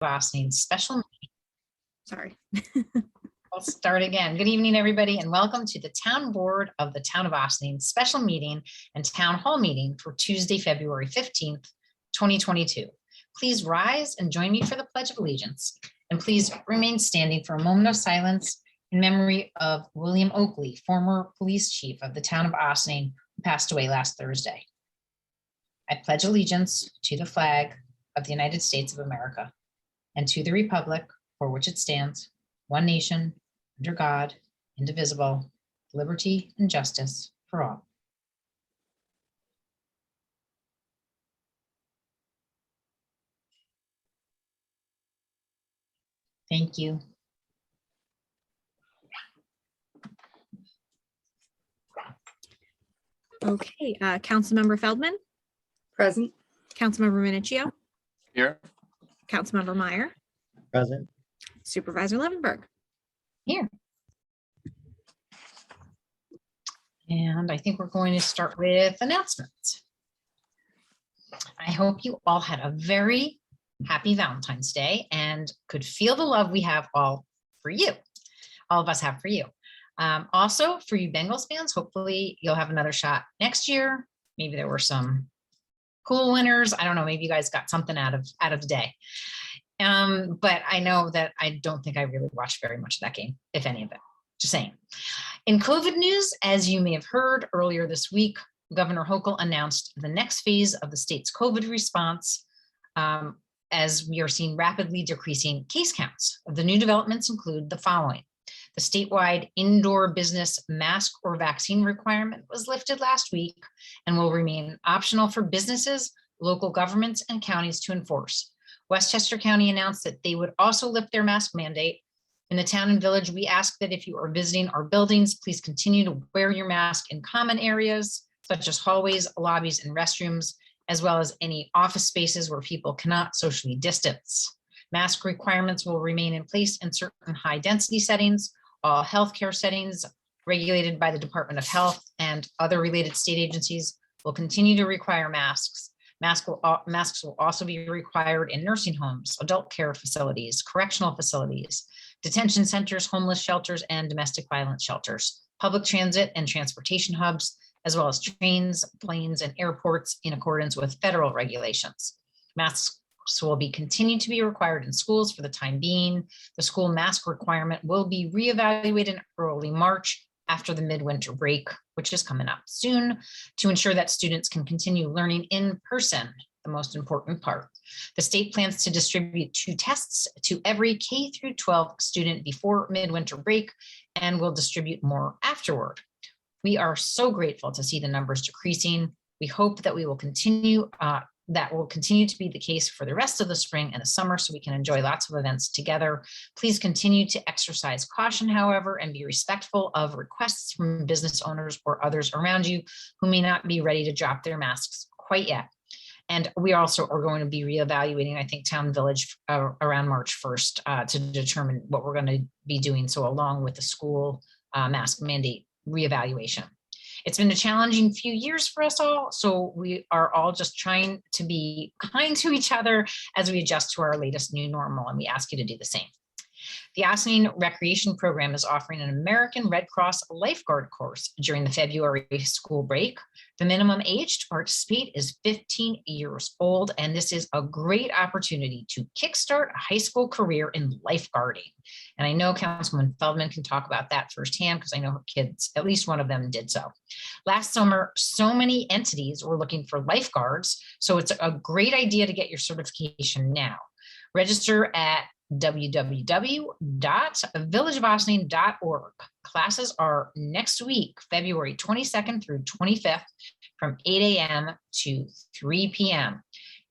Boston special. Sorry. I'll start again. Good evening, everybody, and welcome to the Town Board of the Town of Austin special meeting and Town Hall meeting for Tuesday, February 15th, 2022. Please rise and join me for the Pledge of Allegiance, and please remain standing for a moment of silence in memory of William Oakley, former police chief of the town of Austin, who passed away last Thursday. I pledge allegiance to the flag of the United States of America and to the republic for which it stands, one nation, under God, indivisible, liberty and justice for all. Thank you. Okay, Councilmember Feldman, Present. Councilmember Minicchio, Here. Councilmember Meyer, Present. Supervisor Levenberg. Here. And I think we're going to start with announcements. I hope you all had a very happy Valentine's Day and could feel the love we have all for you. All of us have for you. Also, for you Bengals fans, hopefully you'll have another shot next year. Maybe there were some cool winners. I don't know. Maybe you guys got something out of the day. But I know that I don't think I really watched very much of that game, if any of it. Just saying. In COVID news, as you may have heard earlier this week, Governor Hochul announced the next phase of the state's COVID response, as we are seeing rapidly decreasing case counts. The new developments include the following. The statewide indoor business mask or vaccine requirement was lifted last week and will remain optional for businesses, local governments, and counties to enforce. Westchester County announced that they would also lift their mask mandate. In the town and village, we ask that if you are visiting our buildings, please continue to wear your mask in common areas, such as hallways, lobbies, and restrooms, as well as any office spaces where people cannot socially distance. Mask requirements will remain in place in certain high-density settings. All healthcare settings regulated by the Department of Health and other related state agencies will continue to require masks. Masks will also be required in nursing homes, adult care facilities, correctional facilities, detention centers, homeless shelters, and domestic violence shelters, public transit and transportation hubs, as well as trains, planes, and airports in accordance with federal regulations. Masks will continue to be required in schools for the time being. The school mask requirement will be reevaluated in early March after the midwinter break, which is coming up soon, to ensure that students can continue learning in person, the most important part. The state plans to distribute 2 tests to every K through 12 student before midwinter break and will distribute more afterward. We are so grateful to see the numbers decreasing. We hope that we will continue that will continue to be the case for the rest of the spring and the summer so we can enjoy lots of events together. Please continue to exercise caution, however, and be respectful of requests from business owners or others around you who may not be ready to drop their masks quite yet. And we also are going to be reevaluating, I think, Town Village around March 1st to determine what we're going to be doing. So along with the school mask mandate reevaluation. It's been a challenging few years for us all, so we are all just trying to be kind to each other as we adjust to our latest new normal, and we ask you to do the same. The Austin Recreation Program is offering an American Red Cross lifeguard course during the February school break. The minimum age to participate is 15 years old, and this is a great opportunity to kickstart a high school career in lifeguarding. And I know Councilman Feldman can talk about that firsthand because I know her kids, at least one of them did so. Last summer, so many entities were looking for lifeguards, so it's a great idea to get your certification now. Register at www.villageofaustin.org. Classes are next week, February 22nd through 25th from 8 a.m. to 3 p.m.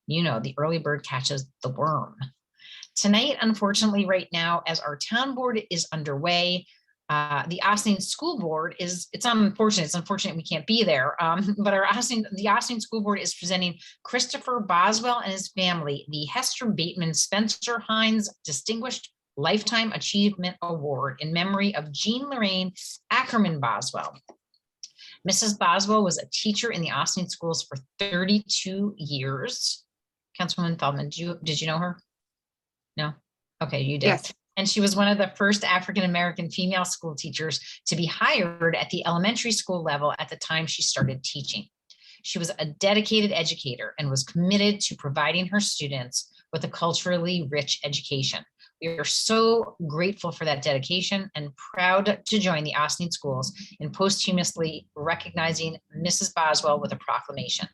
You know, the early bird catches the worm. Tonight, unfortunately, right now, as our town board is underway, the Austin School Board it's unfortunate we can't be there, but the Austin School Board is presenting Christopher Boswell and his family the Hester Bateman Spencer Hines Distinguished Lifetime Achievement Award in memory of Jean Lorraine Ackerman Boswell. Mrs. Boswell was a teacher in the Austin schools for 32 years. Councilwoman Feldman, did you know her? No? Okay, you did. Yes. And she was one of the first African-American female school teachers to be hired at the elementary school level at the time she started teaching. She was a dedicated educator and was committed to providing her students with a culturally rich education. We are so grateful for that dedication and proud to join the Austin schools in posthumously recognizing Mrs. Boswell with a proclamation.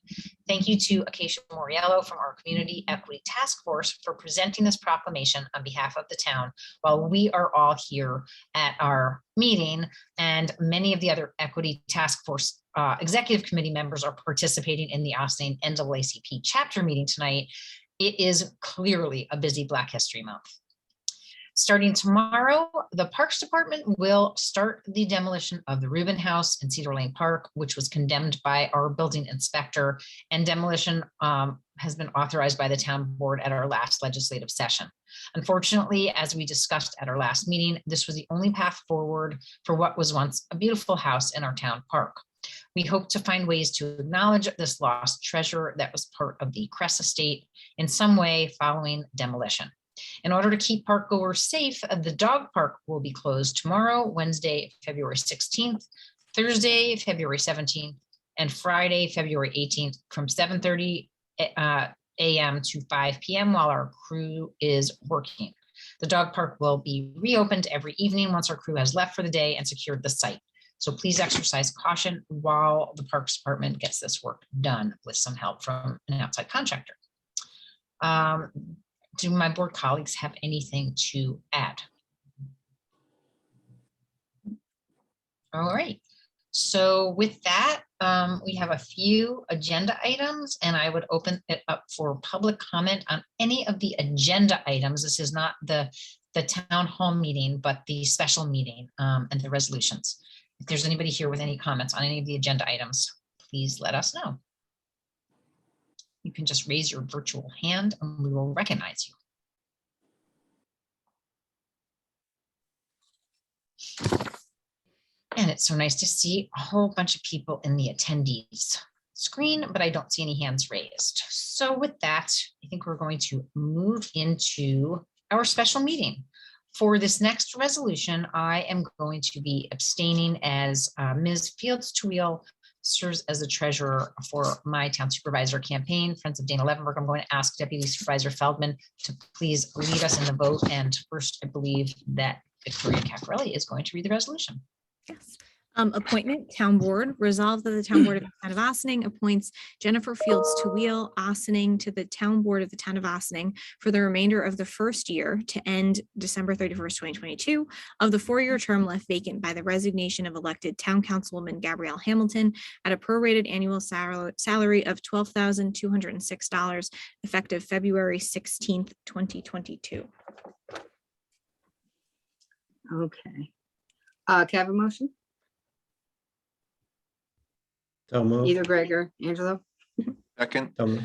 Thank you to Acacia Moriello from our Community Equity Task Force for presenting this proclamation on behalf of the town while we are all here at our meeting, and many of the other Equity Task Force Executive Committee members are participating in the Austin NAACP chapter meeting tonight. It is clearly a busy Black History Month. Starting tomorrow, the Parks Department will start the demolition of the Rubin House in Cedar Lane Park, which was condemned by our building inspector, and demolition has been authorized by the town board at our last legislative session. Unfortunately, as we discussed at our last meeting, this was the only path forward for what was once a beautiful house in our town park. We hope to find ways to acknowledge this lost treasure that was part of the Cress estate in some way following demolition. In order to keep park goers safe, the dog park will be closed tomorrow, Wednesday, February 16th, Thursday, February 17th, and Friday, February 18th from 7:30 a.m. to 5 p.m. while our crew is working. The dog park will be reopened every evening once our crew has left for the day and secured the site. So please exercise caution while the Parks Department gets this work done with some help from an outside contractor. Do my board colleagues have anything to add? All right. So with that, we have a few agenda items, and I would open it up for public comment on any of the agenda items. This is not the town hall meeting, but the special meeting and the resolutions. If there's anybody here with any comments on any of the agenda items, please let us know. You can just raise your virtual hand and we will recognize you. And it's so nice to see a whole bunch of people in the attendees screen, but I don't see any hands raised. So with that, I think we're going to move into our special meeting. For this next resolution, I am going to be abstaining as Ms. Fields Tuile serves as the treasurer for my town supervisor campaign, Friends of Dana Levenberg. I'm going to ask Deputy Supervisor Feldman to please lead us in the vote. And first, I believe that Victoria Caccarelli is going to read the resolution. Yes. Appointment, Town Board. Resolved that the Town Board of the Town of Ossining appoints Jennifer Fields Tuile Ossining to the Town Board of the Town of Ossining for the remainder of the first year to end December 31st, 2022 of the 4-year term left vacant by the resignation of elected Town Councilwoman Gabrielle Hamilton at a prorated annual salary of $12,206 effective February 16th, 2022. Okay. Can I have a motion? So moved. Either Greg or Angelo? Second. So moved.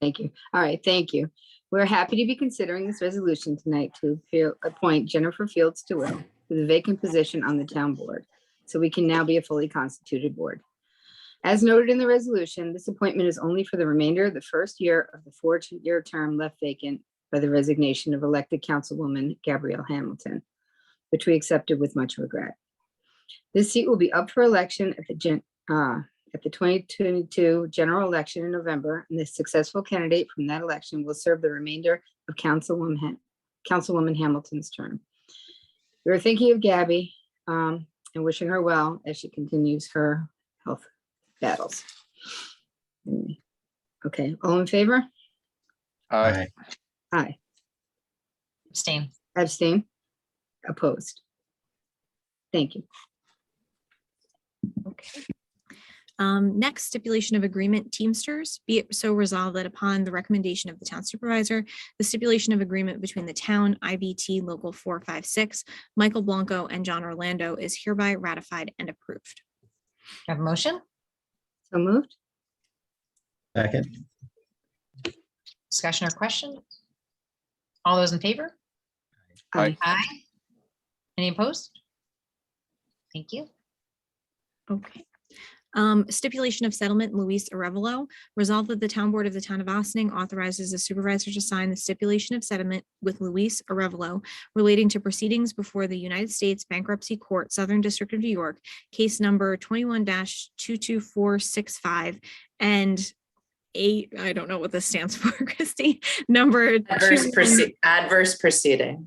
Thank you. All right, thank you. We're happy to be considering this resolution tonight to appoint Jennifer Fields Tuile to the vacant position on the town board, so we can now be a fully constituted board. As noted in the resolution, this appointment is only for the remainder of the first year of the 4-year term left vacant by the resignation of elected Councilwoman Gabrielle Hamilton, which we accepted with much regret. This seat will be up for election at the 2022 general election in November, and the successful candidate from that election will serve the remainder of Councilwoman Hamilton's term. We were thinking of Gabby and wishing her well as she continues her health battles. Okay, all in favor? Aye. Aye. Abstain. Abstain? Opposed? Thank you. Okay. Next, stipulation of agreement, Teamsters. Be it so resolved that upon the recommendation of the town supervisor, the stipulation of agreement between the town, IBT Local 456, Michael Blanco, and John Orlando is hereby ratified and approved. Have a motion? So moved? Second. Discussion or question? All those in favor? Aye. Aye. Any opposed? Thank you. Okay. Stipulation of settlement, Luis Arevalo. Resolved that the town board of the town of Austining authorizes the supervisor to sign the stipulation of settlement with Luis Arevalo relating to proceedings before the United States Bankruptcy Court, Southern District of New York, case number 21-22465 and I don't know what this stands for, Christy, number Adverse proceeding.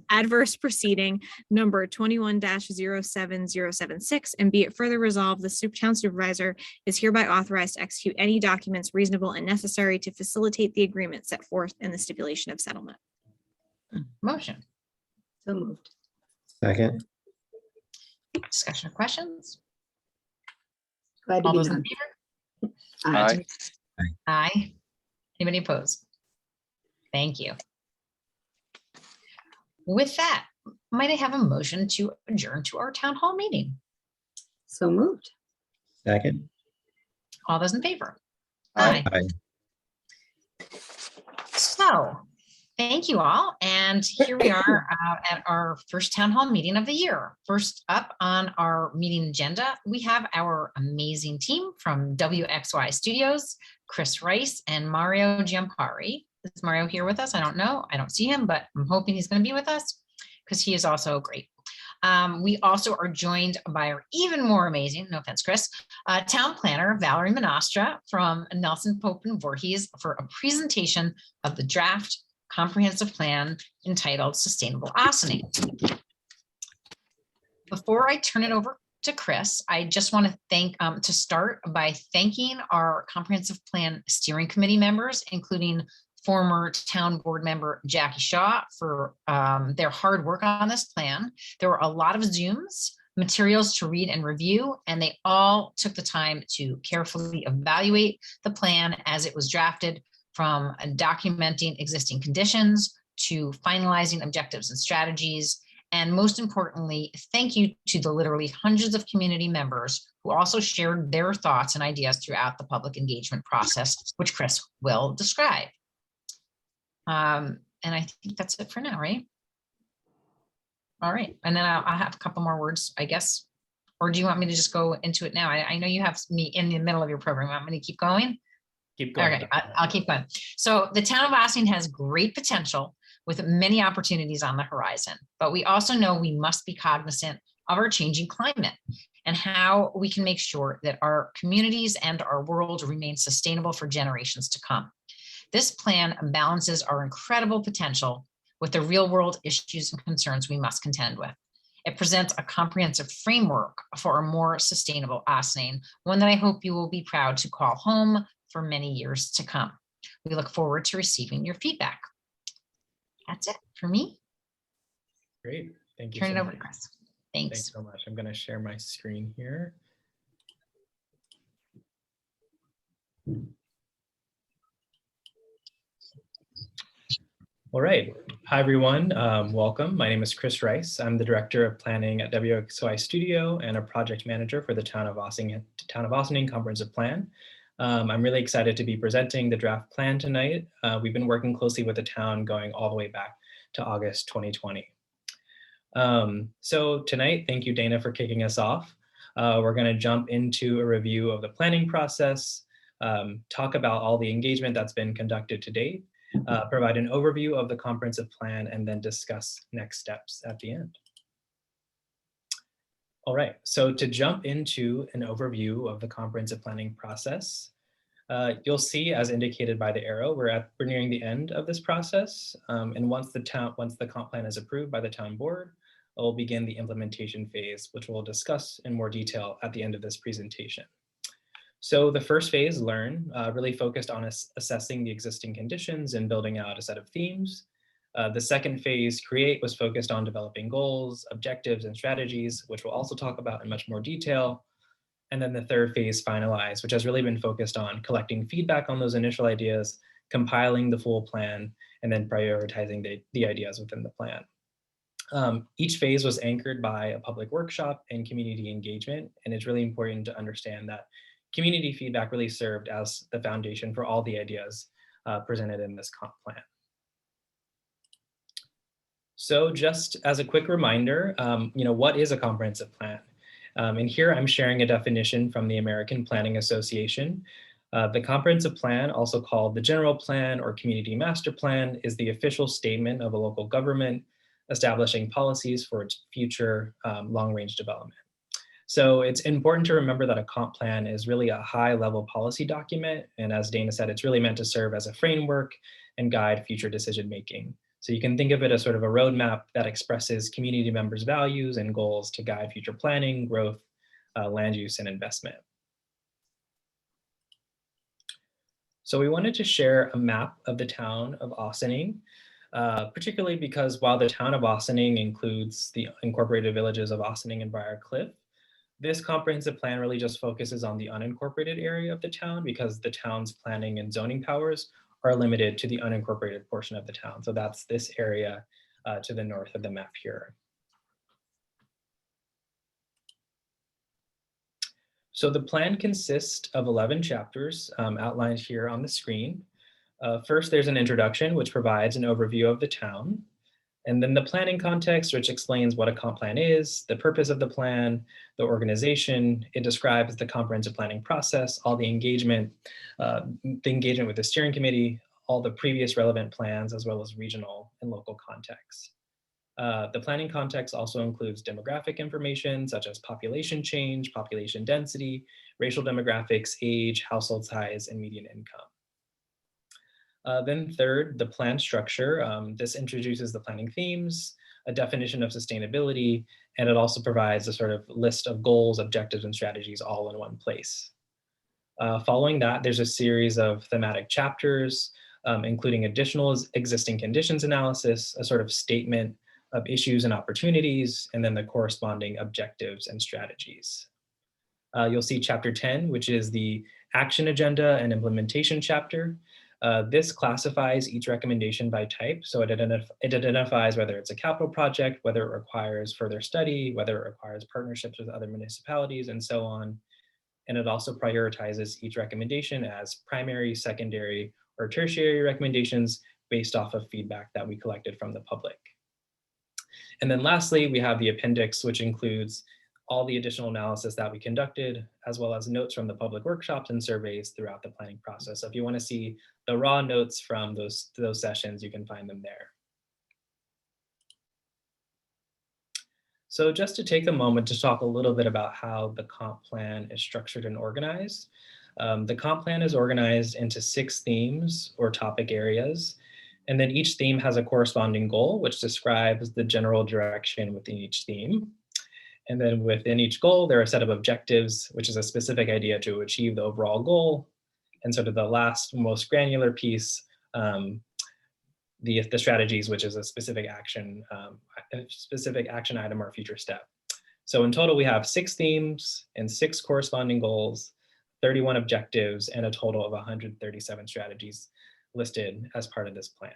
adverse proceeding number 21-07076, and be it further resolved, the town supervisor is hereby authorized to execute any documents reasonable and necessary to facilitate the agreement set forth in the stipulation of settlement. Motion, So moved. Second. discussion or questions? Glad to All be those in done. favor? Aye. Aye. Anybody opposed? Thank you. With that, might I have a motion to adjourn to our town hall meeting? So moved. Second. All those in favor? Aye. Aye. So, thank you all. And here we are at our first town hall meeting of the year. First up on our meeting agenda, we have our amazing team from WXY Studios, Chris Rice and Mario Giampari. Is Mario here with us? I don't know. I don't see him, but I'm hoping he's going to be with us because he is also great. We also are joined by our even more amazing, no offense, Chris, town planner, Valerie Monastra from Nelson Pope and Voorhees for a presentation of the draft comprehensive plan entitled Sustainable Austining. Before I turn it over to Chris, I just want to start by thanking our comprehensive plan steering committee members, including former town board member Jackie Shaw, for their hard work on this plan. There were a lot of Zooms, materials to read and review, and they all took the time to carefully evaluate the plan as it was drafted, from documenting existing conditions to finalizing objectives and strategies. And most importantly, thank you to the literally hundreds of community members who also shared their thoughts and ideas throughout the public engagement process, which Chris will describe. And I think that's it for now, right? All right, and then I'll have a couple more words, I guess. Or do you want me to just go into it now? I know you have me in the middle of your program. Want me to keep going? Keep going. Okay, I'll keep going. So the town of Austining has great potential with many opportunities on the horizon, but we also know we must be cognizant of our changing climate and how we can make sure that our communities and our world remain sustainable for generations to come. This plan balances our incredible potential with the real world issues and concerns we must contend with. It presents a comprehensive framework for a more sustainable Austining, one that I hope you will be proud to call home for many years to come. We look forward to receiving your feedback. That's it for me. Great. Thank you. Turn so it over much. to Chris. Thanks Thanks. so much. I'm going to share my screen here. All right. Hi, everyone. Welcome. My name is Chris Rice. I'm the Director of Planning at WXY Studio and a project manager for the Town of Austining Comprehensive Plan. I'm really excited to be presenting the draft plan tonight. We've been working closely with the town going all the way back to August 2020. So tonight, thank you, Dana, for kicking us off. We're going to jump into a review of the planning process, talk about all the engagement that's been conducted to date, provide an overview of the comprehensive plan, and then discuss next steps at the end. All right, so to jump into an overview of the comprehensive planning process, you'll see, as indicated by the arrow, we're nearing the end of this process. And once the comp plan is approved by the town board, we'll begin the implementation phase, which we'll discuss in more detail at the end of this presentation. So the first phase, Learn, really focused on assessing the existing conditions and building out a set of themes. The second phase, Create, was focused on developing goals, objectives, and strategies, which we'll also talk about in much more detail. And then the third phase, Finalize, which has really been focused on collecting feedback on those initial ideas, compiling the full plan, and then prioritizing the ideas within the plan. Each phase was anchored by a public workshop and community engagement, and it's really important to understand that community feedback really served as the foundation for all the ideas presented in this comp plan. So just as a quick reminder, what is a comprehensive plan? And here I'm sharing a definition from the American Planning Association. The comprehensive plan, also called the general plan or community master plan, is the official statement of a local government establishing policies for its future long-range development. So it's important to remember that a comp plan is really a high-level policy document. And as Dana said, it's really meant to serve as a framework and guide future decision-making. So you can think of it as sort of a roadmap that expresses community members' values and goals to guide future planning, growth, land use, and investment. So we wanted to share a map of the town of Ossining, particularly because while the town of Ossining includes the incorporated villages of Ossining and Briarcliff, this comprehensive plan really just focuses on the unincorporated area of the town because the town's planning and zoning powers are limited to the unincorporated portion of the town. So that's this area to the north of the map here. So the plan consists of 11 chapters outlined here on the screen. First, there's an introduction, which provides an overview of the town. And then the planning context, which explains what a comp plan is, the purpose of the plan, the organization. It describes the comprehensive planning process, all the engagement with the steering committee, all the previous relevant plans, as well as regional and local context. The planning context also includes demographic information such as population change, population density, racial demographics, age, household size, and median income. Then third, the plan structure. This introduces the planning themes, a definition of sustainability, and it also provides a sort of list of goals, objectives, and strategies all in one place. Following that, there's a series of thematic chapters, including additional existing conditions analysis, a sort of statement of issues and opportunities, and then the corresponding objectives and strategies. You'll see chapter 10, which is the action agenda and implementation chapter. This classifies each recommendation by type. So it identifies whether it's a capital project, whether it requires further study, whether it requires partnerships with other municipalities, and so on. And it also prioritizes each recommendation as primary, secondary, or tertiary recommendations based off of feedback that we collected from the public. And then lastly, we have the appendix, which includes all the additional analysis that we conducted, as well as notes from the public workshops and surveys throughout the planning process. So if you want to see the raw notes from those sessions, you can find them there. So just to take a moment to talk a little bit about how the comp plan is structured and organized. The comp plan is organized into 6 themes or topic areas. And then each theme has a corresponding goal, which describes the general direction within each theme. And then within each goal, there are a set of objectives, which is a specific idea to achieve the overall goal. And sort of the last, most granular piece, the strategies, which is a specific action item or future step. So in total, we have 6 themes and 6 corresponding goals, 31 objectives, and a total of 137 strategies listed as part of this plan.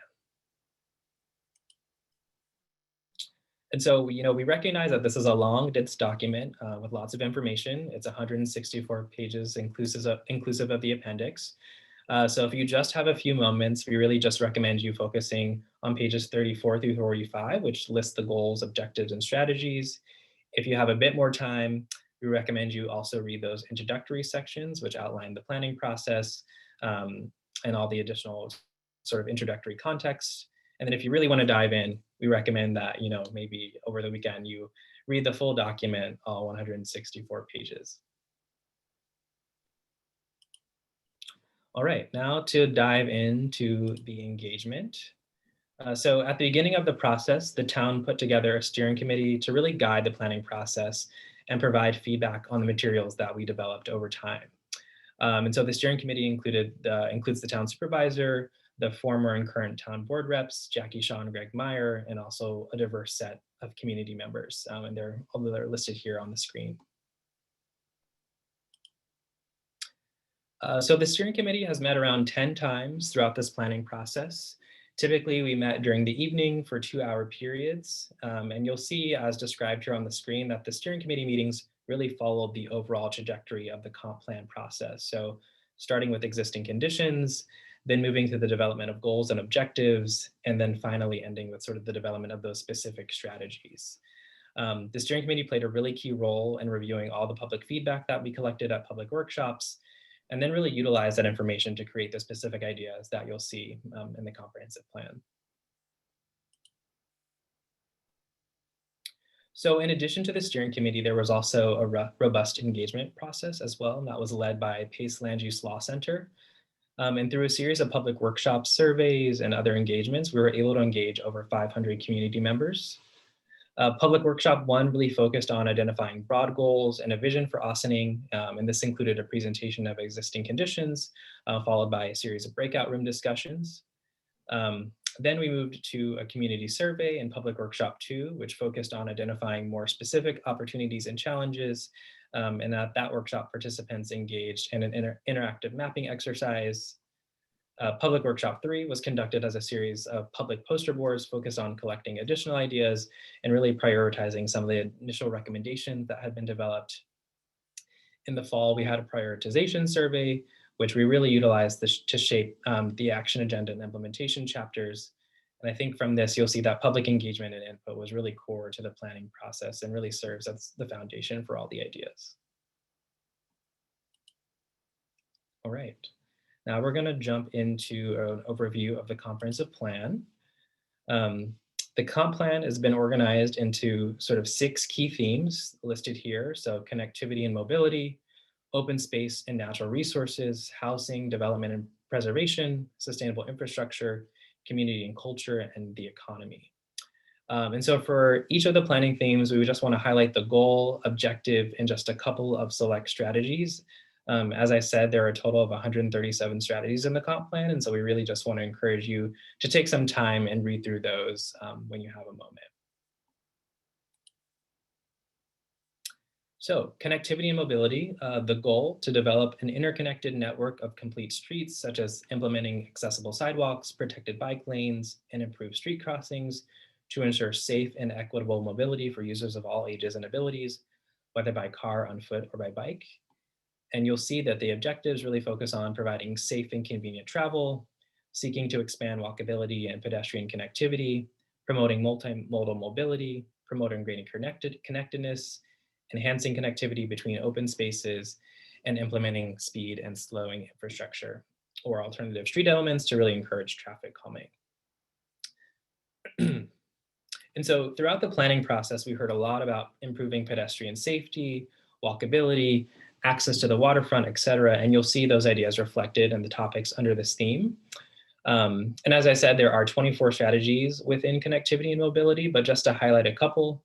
And so, we recognize that this is a long, dense document with lots of information. It's 164 pages inclusive of the appendix. So if you just have a few moments, we really just recommend you focusing on pages 34 through 45, which lists the goals, objectives, and strategies. If you have a bit more time, we recommend you also read those introductory sections, which outline the planning process and all the additional sort of introductory context. And then if you really want to dive in, we recommend that, maybe over the weekend, you read the full document, all 164 pages. All right, now to dive into the engagement. So at the beginning of the process, the town put together a steering committee to really guide the planning process and provide feedback on the materials that we developed over time. And so the steering committee includes the town supervisor, the former and current town board reps, Jackie Shaw and Greg Meyer, and also a diverse set of community members. And they're listed here on the screen. So the steering committee has met around 10 times throughout this planning process. Typically, we met during the evening for 2-hour periods. And you'll see, as described here on the screen, that the steering committee meetings really followed the overall trajectory of the comp plan process. So starting with existing conditions, then moving to the development of goals and objectives, and then finally ending with sort of the development of those specific strategies. The steering committee played a really key role in reviewing all the public feedback that we collected at public workshops, and then really utilize that information to create the specific ideas that you'll see in the comprehensive plan. So in addition to the steering committee, there was also a robust engagement process as well, and that was led by Pace Land Use Law Center. And through a series of public workshops, surveys, and other engagements, we were able to engage over 500 community members. Public workshop 1 really focused on identifying broad goals and a vision for Ossining, and this included a presentation of existing conditions, followed by a series of breakout room discussions. Then we moved to a community survey in public workshop 2, which focused on identifying more specific opportunities and challenges. And at that workshop, participants engaged in an interactive mapping exercise. Public workshop 3 was conducted as a series of public poster boards focused on collecting additional ideas and really prioritizing some of the initial recommendations that had been developed. In the fall, we had a prioritization survey, which we really utilized to shape the action agenda and implementation chapters. And I think from this, you'll see that public engagement and input was really core to the planning process and really serves as the foundation for all the ideas. All right, now we're gonna jump into an overview of the comprehensive plan. The comp plan has been organized into sort of 6 key themes listed here. So connectivity and mobility, open space and natural resources, housing, development and preservation, sustainable infrastructure, community and culture, and the economy. And so for each of the planning themes, we would just want to highlight the goal, objective, and just a couple of select strategies. As I said, there are a total of 137 strategies in the comp plan, and so we really just want to encourage you to take some time and read through those when you have a moment. So connectivity and mobility, the goal to develop an interconnected network of complete streets, such as implementing accessible sidewalks, protected bike lanes, and improved street crossings to ensure safe and equitable mobility for users of all ages and abilities, whether by car, on foot, or by bike. And you'll see that the objectives really focus on providing safe and convenient travel, seeking to expand walkability and pedestrian connectivity, promoting multimodal mobility, promoting greater connectedness, enhancing connectivity between open spaces, and implementing speed and slowing infrastructure or alternative street elements to really encourage traffic calming. And so throughout the planning process, we heard a lot about improving pedestrian safety, walkability, access to the waterfront, et cetera. And you'll see those ideas reflected in the topics under this theme. And as I said, there are 24 strategies within connectivity and mobility, but just to highlight a couple,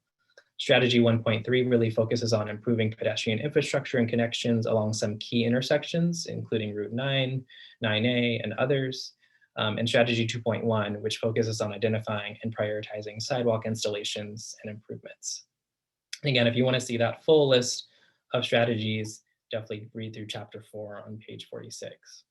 strategy 1.3 really focuses on improving pedestrian infrastructure and connections along some key intersections, including Route 9, 9A, and others. And strategy 2.1, which focuses on identifying and prioritizing sidewalk installations and improvements. And again, if you want to see that full list of strategies, definitely read through chapter 4 on page 46.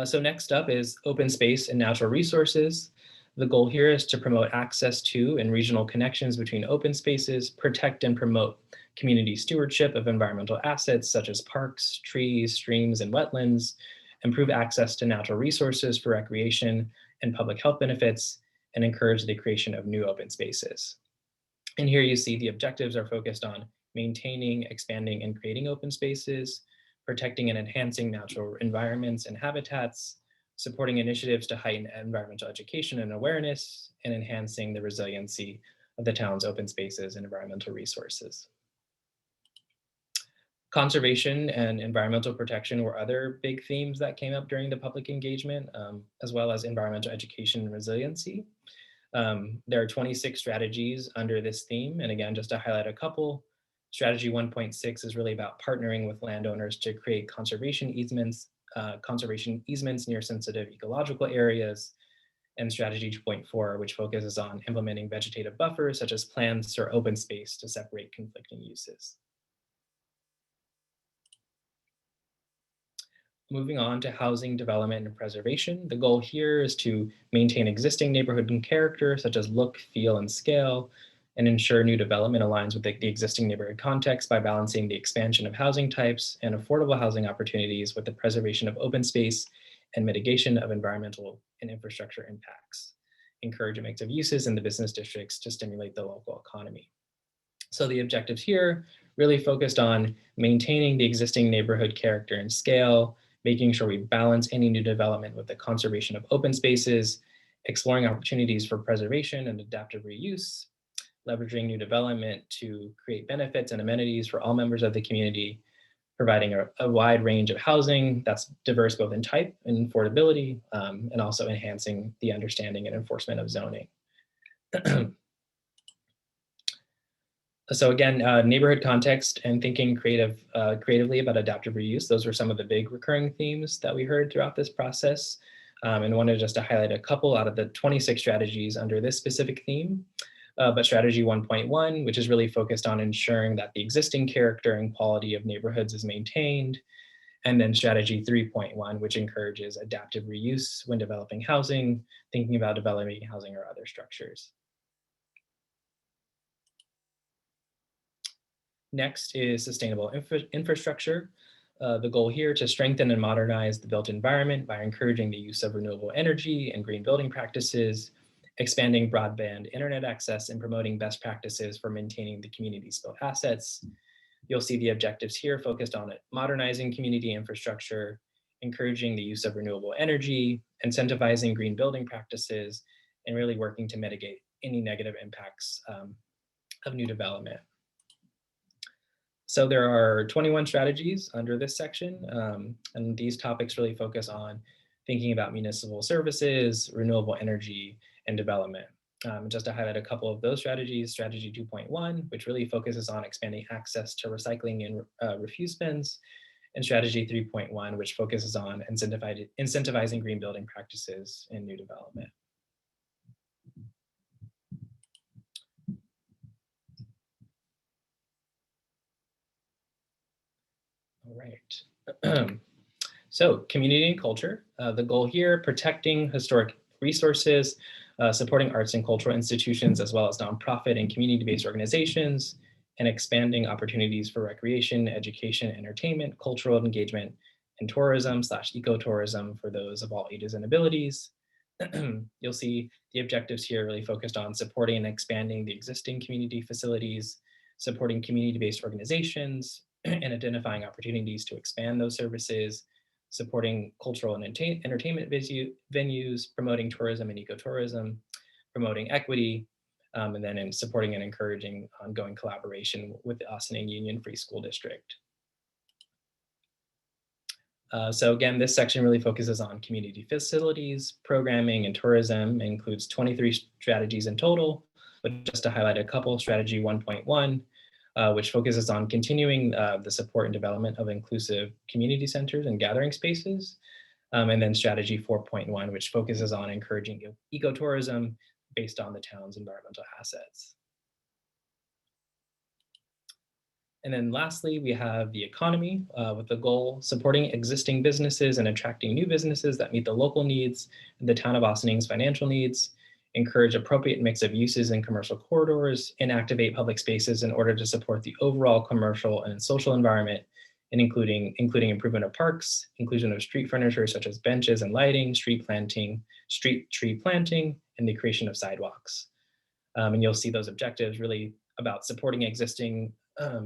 So next up is open space and natural resources. The goal here is to promote access to and regional connections between open spaces, protect and promote community stewardship of environmental assets such as parks, trees, streams, and wetlands, improve access to natural resources for recreation and public health benefits, and encourage the creation of new open spaces. And here you see the objectives are focused on maintaining, expanding, and creating open spaces, protecting and enhancing natural environments and habitats, supporting initiatives to heighten environmental education and awareness, and enhancing the resiliency of the town's open spaces and environmental resources. Conservation and environmental protection were other big themes that came up during the public engagement, as well as environmental education and resiliency. There are 26 strategies under this theme. And again, just to highlight a couple, strategy 1.6 is really about partnering with landowners to create conservation easements near sensitive ecological areas. And strategy 2.4, which focuses on implementing vegetative buffers such as plants or open space to separate conflicting uses. Moving on to housing development and preservation. The goal here is to maintain existing neighborhood and character, such as look, feel, and scale, and ensure new development aligns with the existing neighborhood context by balancing the expansion of housing types and affordable housing opportunities with the preservation of open space and mitigation of environmental and infrastructure impacts. encourage a mix of uses in the business districts to stimulate the local economy. So the objectives here really focused on maintaining the existing neighborhood character and scale, making sure we balance any new development with the conservation of open spaces, exploring opportunities for preservation and adaptive reuse, leveraging new development to create benefits and amenities for all members of the community, providing a wide range of housing that's diverse both in type and affordability, and also enhancing the understanding and enforcement of zoning. So again, neighborhood context and thinking creatively about adaptive reuse. Those were some of the big recurring themes that we heard throughout this process. And wanted just to highlight a couple out of the 26 strategies under this specific theme. But strategy 1.1, which is really focused on ensuring that the existing character and quality of neighborhoods is maintained. And then strategy 3.1, which encourages adaptive reuse when developing housing, thinking about developing housing or other structures. Next is sustainable infrastructure. The goal here to strengthen and modernize the built environment by encouraging the use of renewable energy and green building practices, expanding broadband internet access, and promoting best practices for maintaining the community's built assets. You'll see the objectives here focused on it, modernizing community infrastructure, encouraging the use of renewable energy, incentivizing green building practices, and really working to mitigate any negative impacts of new development. So there are 21 strategies under this section, and these topics really focus on thinking about municipal services, renewable energy, and development. Just to highlight a couple of those strategies, strategy 2.1, which really focuses on expanding access to recycling and refuse bins, and strategy 3.1, which focuses on incentivizing green building practices in new development. All right. So community and culture, the goal here, protecting historic resources, supporting arts and cultural institutions, as well as nonprofit and community-based organizations, and expanding opportunities for recreation, education, entertainment, cultural engagement, and tourism/ecotourism for those of all ages and abilities. You'll see the objectives here really focused on supporting and expanding the existing community facilities, supporting community-based organizations, and identifying opportunities to expand those services, supporting cultural and entertainment venues, promoting tourism and ecotourism, promoting equity, and then in supporting and encouraging ongoing collaboration with the Ossining Union Free School District. So again, this section really focuses on community facilities, programming, and tourism. It includes 23 strategies in total, but just to highlight a couple, strategy 1.1, which focuses on continuing the support and development of inclusive community centers and gathering spaces. And then strategy 4.1, which focuses on encouraging ecotourism based on the town's environmental assets. And then lastly, we have the economy with the goal supporting existing businesses and attracting new businesses that meet the local needs and the town of Ossening's financial needs, encourage appropriate mix of uses in commercial corridors, and activate public spaces in order to support the overall commercial and social environment, and including improvement of parks, inclusion of street furniture such as benches and lighting, street tree planting, and the creation of sidewalks. And you'll see those objectives really about supporting existing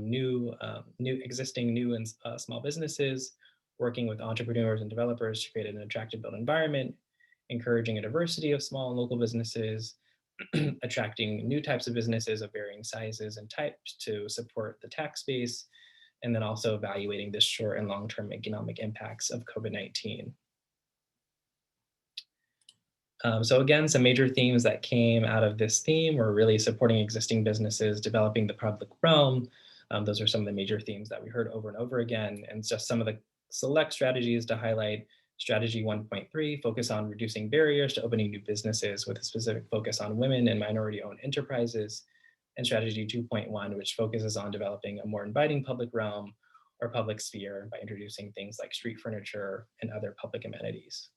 new and small businesses, working with entrepreneurs and developers to create an attractive built environment, encouraging a diversity of small and local businesses, attracting new types of businesses of varying sizes and types to support the tax base, and then also evaluating the short and long-term economic impacts of COVID-19. So again, some major themes that came out of this theme were really supporting existing businesses, developing the public realm. Those are some of the major themes that we heard over and over again, and just some of the select strategies to highlight. Strategy 1.3, focus on reducing barriers to opening new businesses with a specific focus on women and minority-owned enterprises. And strategy 2.1, which focuses on developing a more inviting public realm or public sphere by introducing things like street furniture and other public amenities.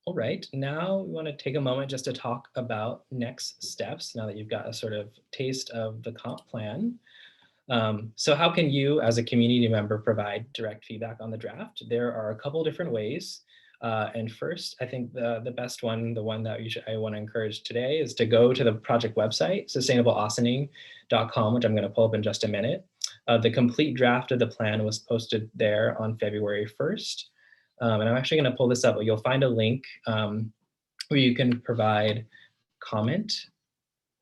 All right, now we want to take a moment just to talk about next steps now that you've got a sort of taste of the comp plan. So how can you as a community member provide direct feedback on the draft? There are a couple different ways. And first, I think the best one, the one that I want to encourage today, is to go to the project website, sustainableaustining.com, which I'm going to pull up in just a minute. The complete draft of the plan was posted there on February 1st. And I'm actually going to pull this up, but you'll find a link where you can provide comment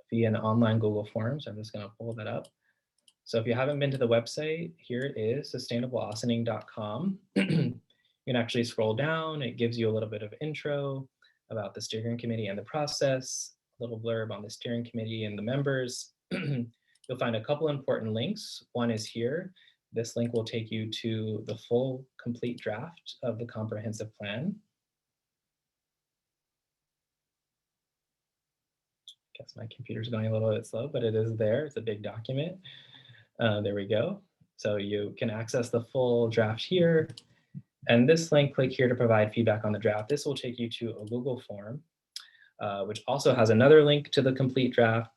via an online Google form. So I'm just going to pull that up. So if you haven't been to the website, here it is, sustainableaustining.com. You can actually scroll down. It gives you a little bit of intro about the steering committee and the process, a little blurb on the steering committee and the members. You'll find a couple important links. One is here. This link will take you to the full complete draft of the comprehensive plan. Guess my computer's going a little bit slow, but it is there. It's a big document. There we go. So you can access the full draft here. And this link, click here to provide feedback on the draft. This will take you to a Google form, which also has another link to the complete draft.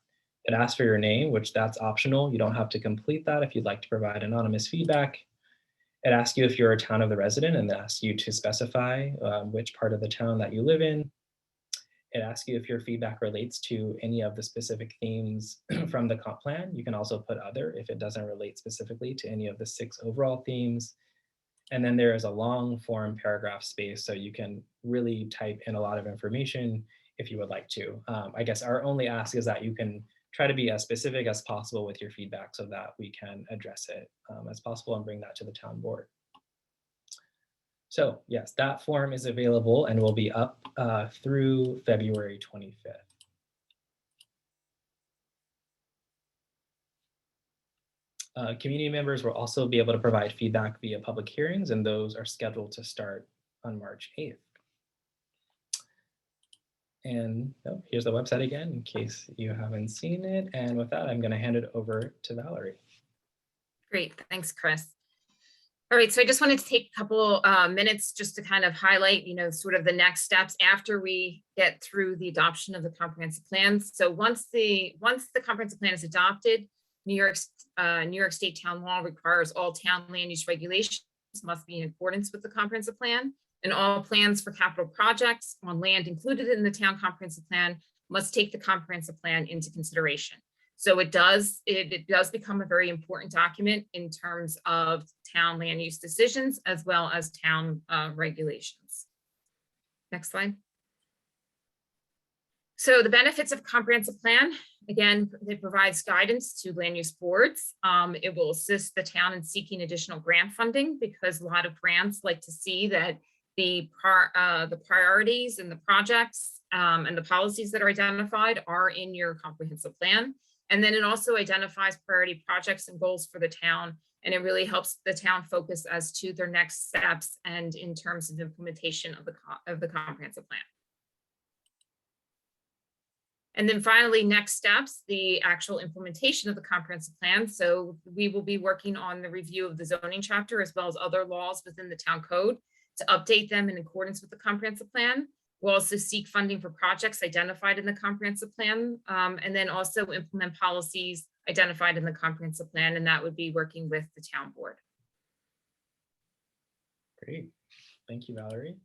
It asks for your name, which that's optional. You don't have to complete that if you'd like to provide anonymous feedback. It asks you if you're a town of the resident, and it asks you to specify which part of the town that you live in. It asks you if your feedback relates to any of the specific themes from the comp plan. You can also put other if it doesn't relate specifically to any of the 6 overall themes. And then there is a long form paragraph space, so you can really type in a lot of information if you would like to. I guess our only ask is that you can try to be as specific as possible with your feedback so that we can address it as possible and bring that to the town board. So yes, that form is available and will be up through February 25th. Community members will also be able to provide feedback via public hearings, and those are scheduled to start on March 8th. And here's the website again, in case you haven't seen it. And with that, I'm going to hand it over to Valerie. Great, thanks, Chris. All right, so I just wanted to take a couple minutes just to kind of highlight, sort of the next steps after we get through the adoption of the comprehensive plan. So once the comprehensive plan is adopted, New York State Town Law requires all town land use regulations must be in accordance with the comprehensive plan, and all plans for capital projects on land included in the town comprehensive plan must take the comprehensive plan into consideration. So it does become a very important document in terms of town land use decisions as well as town regulations. Next slide. So the benefits of comprehensive plan, again, it provides guidance to land use boards. It will assist the town in seeking additional grant funding, because a lot of grants like to see that the priorities and the projects and the policies that are identified are in your comprehensive plan. And then it also identifies priority projects and goals for the town, and it really helps the town focus as to their next steps and in terms of implementation of the comprehensive plan. And then finally, next steps, the actual implementation of the comprehensive plan. So we will be working on the review of the zoning chapter as well as other laws within the town code to update them in accordance with the comprehensive plan. We'll also seek funding for projects identified in the comprehensive plan, and then also implement policies identified in the comprehensive plan, and that would be working with the town board. Great, thank you, Valerie.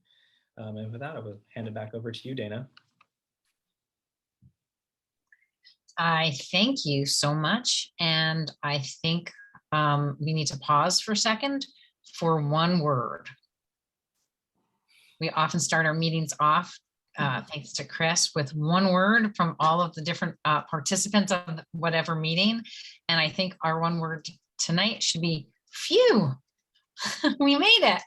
And with that, I will hand it back over to you, Dana. I thank you so much. And I think we need to pause for a second for one word. We often start our meetings off, thanks to Chris, with one word from all of the different participants of whatever meeting. And I think our one word tonight should be phew. We made it.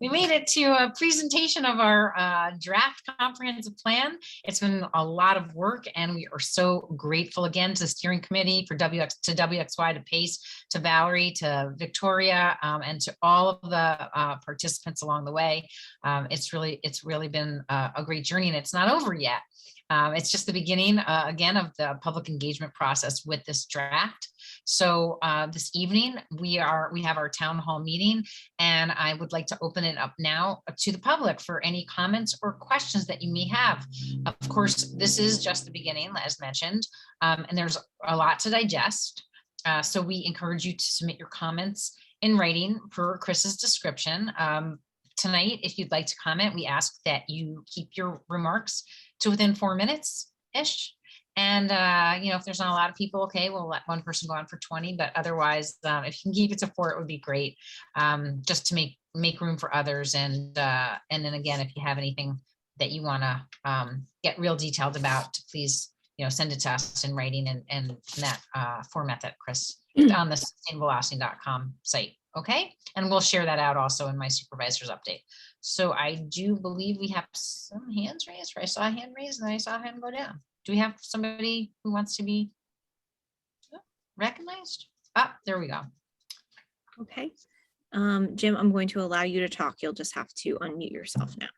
We made it to a presentation of our draft comprehensive plan. It's been a lot of work, and we are so grateful again to the steering committee, for WXY, to Pace, to Valerie, to Victoria, and to all of the participants along the way. It's really been a great journey, and it's not over yet. It's just the beginning, again, of the public engagement process with this draft. So this evening, we have our town hall meeting, and I would like to open it up now to the public for any comments or questions that you may have. Of course, this is just the beginning, as mentioned, and there's a lot to digest. So we encourage you to submit your comments in writing per Chris's description. tonight, if you'd like to comment, we ask that you keep your remarks to within 4 minutes-ish. And, if there's not a lot of people, okay, we'll let one person go on for 20, but otherwise, if you can keep it to 4, it would be great. Just to make room for others. And then again, if you have anything that you want to get real detailed about, please, send it to us in writing and in that format that Chris on the sustainableauctioning.com site. Okay. And we'll share that out also in my supervisor's update. So I do believe we have some hands raised, or I saw a hand raised and I saw a hand go down. Do we have somebody who wants to be recognized? Ah, there we go. Okay. Jim, I'm going to allow you to talk. You'll just have to unmute yourself now.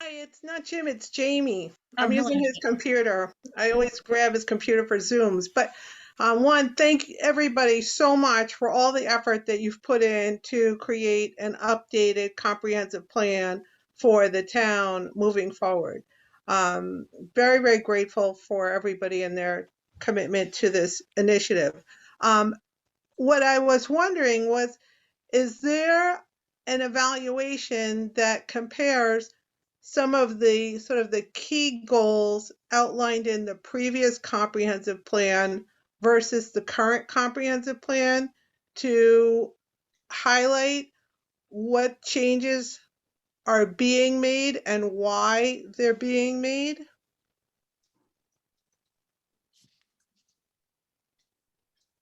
Hi, it's not Jim, it's Jamie. Oh, I'm using hello. his computer. I always grab his computer for Zooms, but one, thank everybody so much for all the effort that you've put in to create an updated comprehensive plan for the town moving forward. Very, very grateful for everybody and their commitment to this initiative. What I was wondering was, is there an evaluation that compares some of the sort of the key goals outlined in the previous comprehensive plan versus the current comprehensive plan to highlight what changes are being made and why they're being made?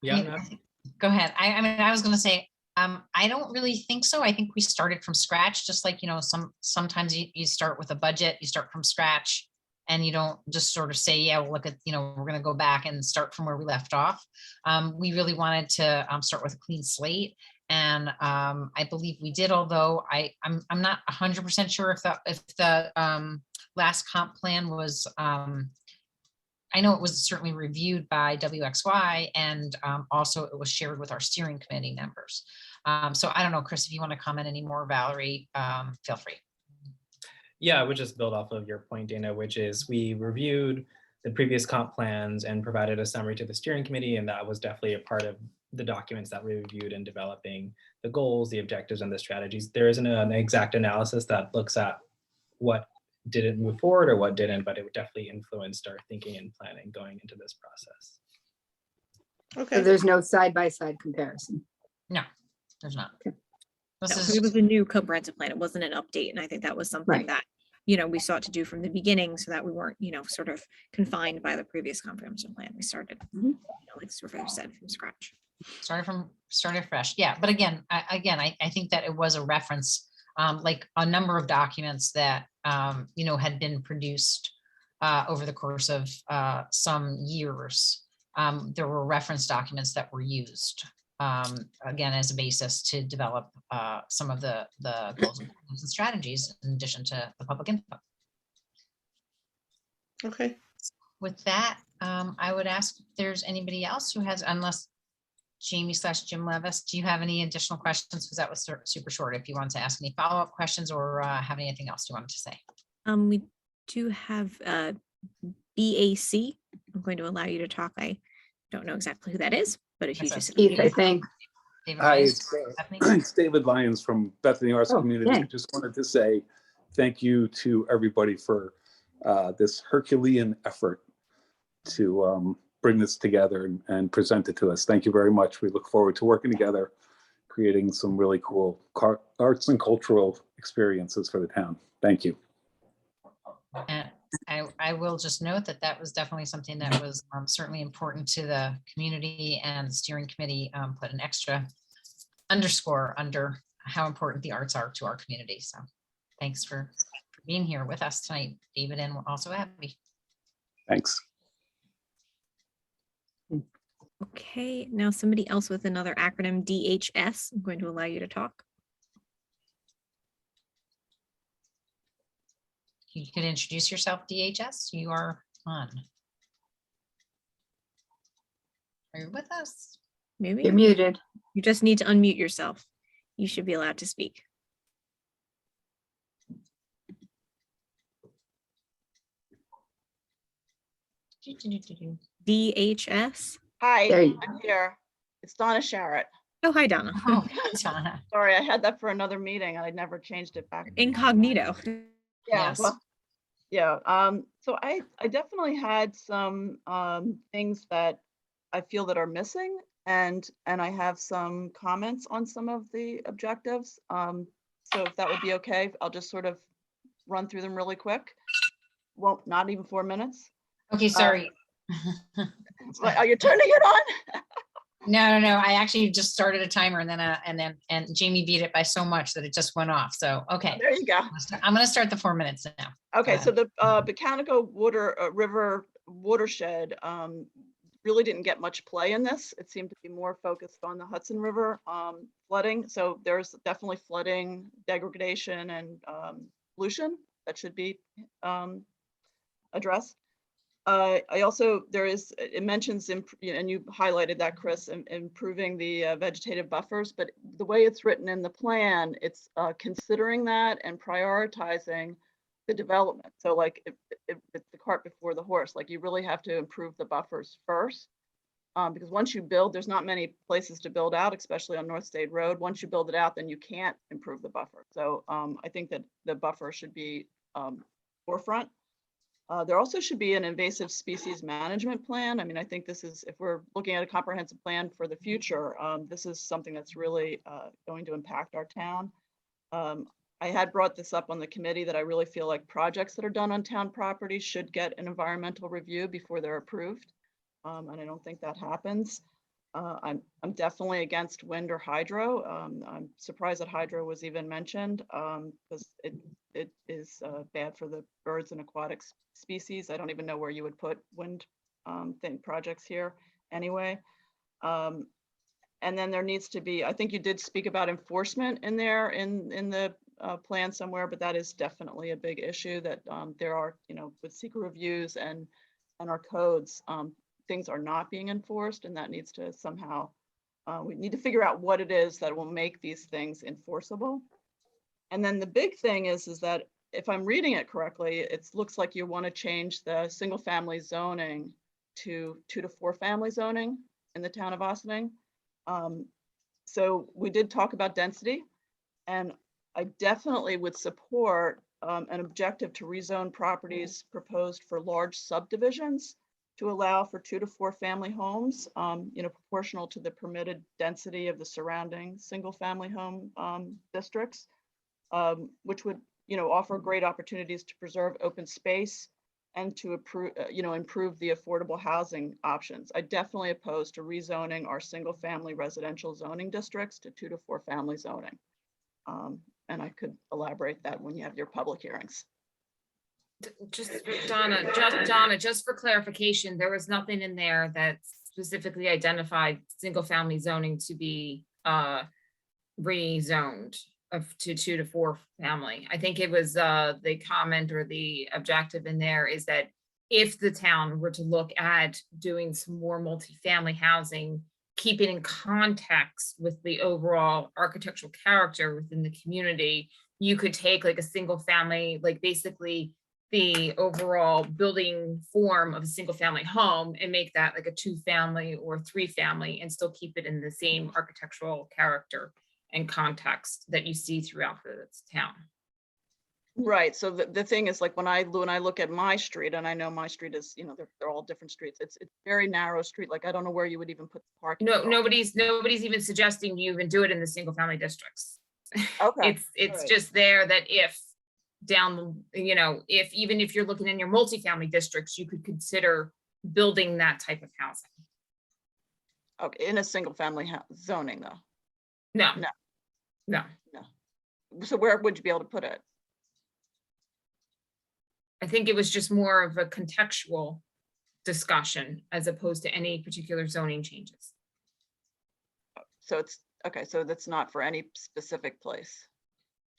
Yeah, Go ahead. I mean, I was going to say, I don't really think so. I think we started from scratch, just like, sometimes you start with a budget, you start from scratch, and you don't just sort of say, yeah, well, look at, we're going to go back and start from where we left off. We really wanted to start with a clean slate. And I believe we did, although I'm not 100% sure if the last comp plan was, I know it was certainly reviewed by WXY, and also it was shared with our steering committee members. So I don't know, Chris, if you want to comment any more, Valerie, feel free. Yeah, I would just build off of your point, Dana, which is we reviewed the previous comp plans and provided a summary to the steering committee, and that was definitely a part of the documents that we reviewed in developing the goals, the objectives, and the strategies. There isn't an exact analysis that looks at what didn't move forward or what didn't, but it definitely influenced our thinking and planning going into this process. So Okay. there's no side-by-side comparison. No, there's not. Okay. This No, is it was a new comprehensive plan. It wasn't an update. And I think that was something Right. that, we sought to do from the beginning so that we weren't, sort of confined by the previous comprehensive plan. We started, Mhm. like Surveyor said, from scratch. started fresh. Yeah, but again, I think that it was a reference, like a number of documents that had been produced over the course of some years. There were reference documents that were used again as a basis to develop some of the goals and strategies in addition to the public input. Okay. With that, I would ask if there's anybody else who has, unless Jamie/Jim Levis, do you have any additional questions? Because that was super short. If you want to ask any follow-up questions or have anything else you wanted to say. We do have BAC. I'm going to allow you to talk. I don't know exactly who that is, but if you That's just. Keith, I think. David Hi, Lyons, it's, Stephanie? it's David Lyons from Bethany Arts Oh, Community. yeah. I just wanted to say thank you to everybody for this Herculean effort to bring this together and present it to us. Thank you very much. We look forward to working together, creating some really cool arts and cultural experiences for the town. Thank you. And I will just note that that was definitely something that was certainly important to the community, and the steering committee put an extra underscore under how important the arts are to our community. So thanks for being here with us tonight, David, and also Abby. Thanks. Okay, now somebody else with another acronym, DHS. I'm going to allow you to talk. You could introduce yourself, DHS. You are on. Are you with us? Maybe You're muted. you just need to unmute yourself. You should be allowed to speak. DHS. There Hi, you I'm here. It's Donna Sharrett. Oh, hi, Donna. Oh, Donna. Sorry, I had that for another meeting and I never changed it back. Incognito. Yeah, Yes. well, yeah. So I definitely had some things that I feel that are missing, and I have some comments on some of the objectives. So if that would be okay, I'll just sort of run through them really quick. Well, not even 4 minutes. Okay, sorry. Are you turning it on? No. I actually just started a timer and Jamie beat it by so much that it just went off. So, okay. There you go. I'm going to start the 4 minutes now. Okay, Go so the Botanical River Watershed really didn't get much play in this. It seemed to be more focused on the Hudson River flooding. So there's definitely flooding, degradation, and pollution that should be addressed. I also, it mentions, and you highlighted that, Chris, improving the vegetative buffers, but the way it's written in the plan, it's considering that and prioritizing the development. So like it's the cart before the horse, like you really have to improve the buffers first. Because once you build, there's not many places to build out, especially on North State Road. Once you build it out, then you can't improve the buffer. So I think that the buffer should be forefront. There also should be an invasive species management plan. I mean, I think this is, if we're looking at a comprehensive plan for the future, this is something that's really going to impact our town. I had brought this up on the committee that I really feel like projects that are done on town property should get an environmental review before they're approved. And I don't think that happens. I'm definitely against wind or hydro. I'm surprised that hydro was even mentioned because it is bad for the birds and aquatic species. I don't even know where you would put wind projects here anyway. And then there needs to be, I think you did speak about enforcement in there in the plan somewhere, but that is definitely a big issue that there are, with secret reviews and our codes, things are not being enforced, and that needs to somehow, we need to figure out what it is that will make these things enforceable. And then the big thing is that if I'm reading it correctly, it looks like you want to change the single family zoning to 2 to 4 family zoning in the town of Ossining. So we did talk about density, and I definitely would support an objective to rezone properties proposed for large subdivisions to allow for 2 to 4 family homes, proportional to the permitted density of the surrounding single family home districts, which would, offer great opportunities to preserve open space and to improve the affordable housing options. I definitely oppose to rezoning our single family residential zoning districts to 2 to 4 family zoning. And I could elaborate that when you have your public hearings. Donna, just for clarification, there was nothing in there that specifically identified single family zoning to be rezoned to 2 to 4 family. I think it was the comment or the objective in there is that if the town were to look at doing some more multifamily housing, keep it in context with the overall architectural character within the community, you could take like a single family, like basically the overall building form of a single family home and make that like a 2 family or 3 family and still keep it in the same architectural character and context that you see throughout the town. Right. So the thing is, like when I look at my street, and I know my street is, they're all different streets. It's very narrow street. Like I don't know where you would even put the parking. No, nobody's even suggesting you even do it in the single family districts. Okay. It's right. just there that if even if you're looking in your multifamily districts, you could consider building that type of housing. Okay, in a single family zoning though. No. So where would you be able to put it? I think it was just more of a contextual discussion as opposed to any particular zoning changes. So it's okay. So that's not for any specific place.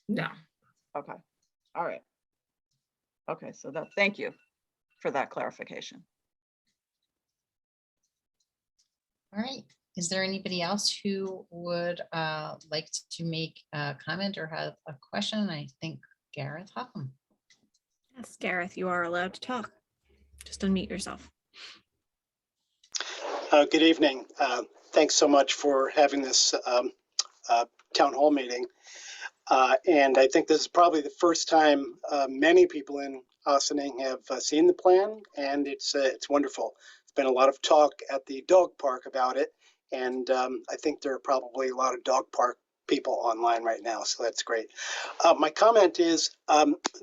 No. Okay. All right. Okay. So thank you for that clarification. All right. Is there anybody else who would like to make a comment or have a question? I think Gareth Hotham. Yes, Gareth, you are allowed to talk. Just unmute yourself. Good evening. thanks so much for having this town hall meeting. And I think this is probably the first time many people in Ossining have seen the plan, and it's wonderful. There's been a lot of talk at the dog park about it, and I think there are probably a lot of dog park people online right now, so that's great. My comment is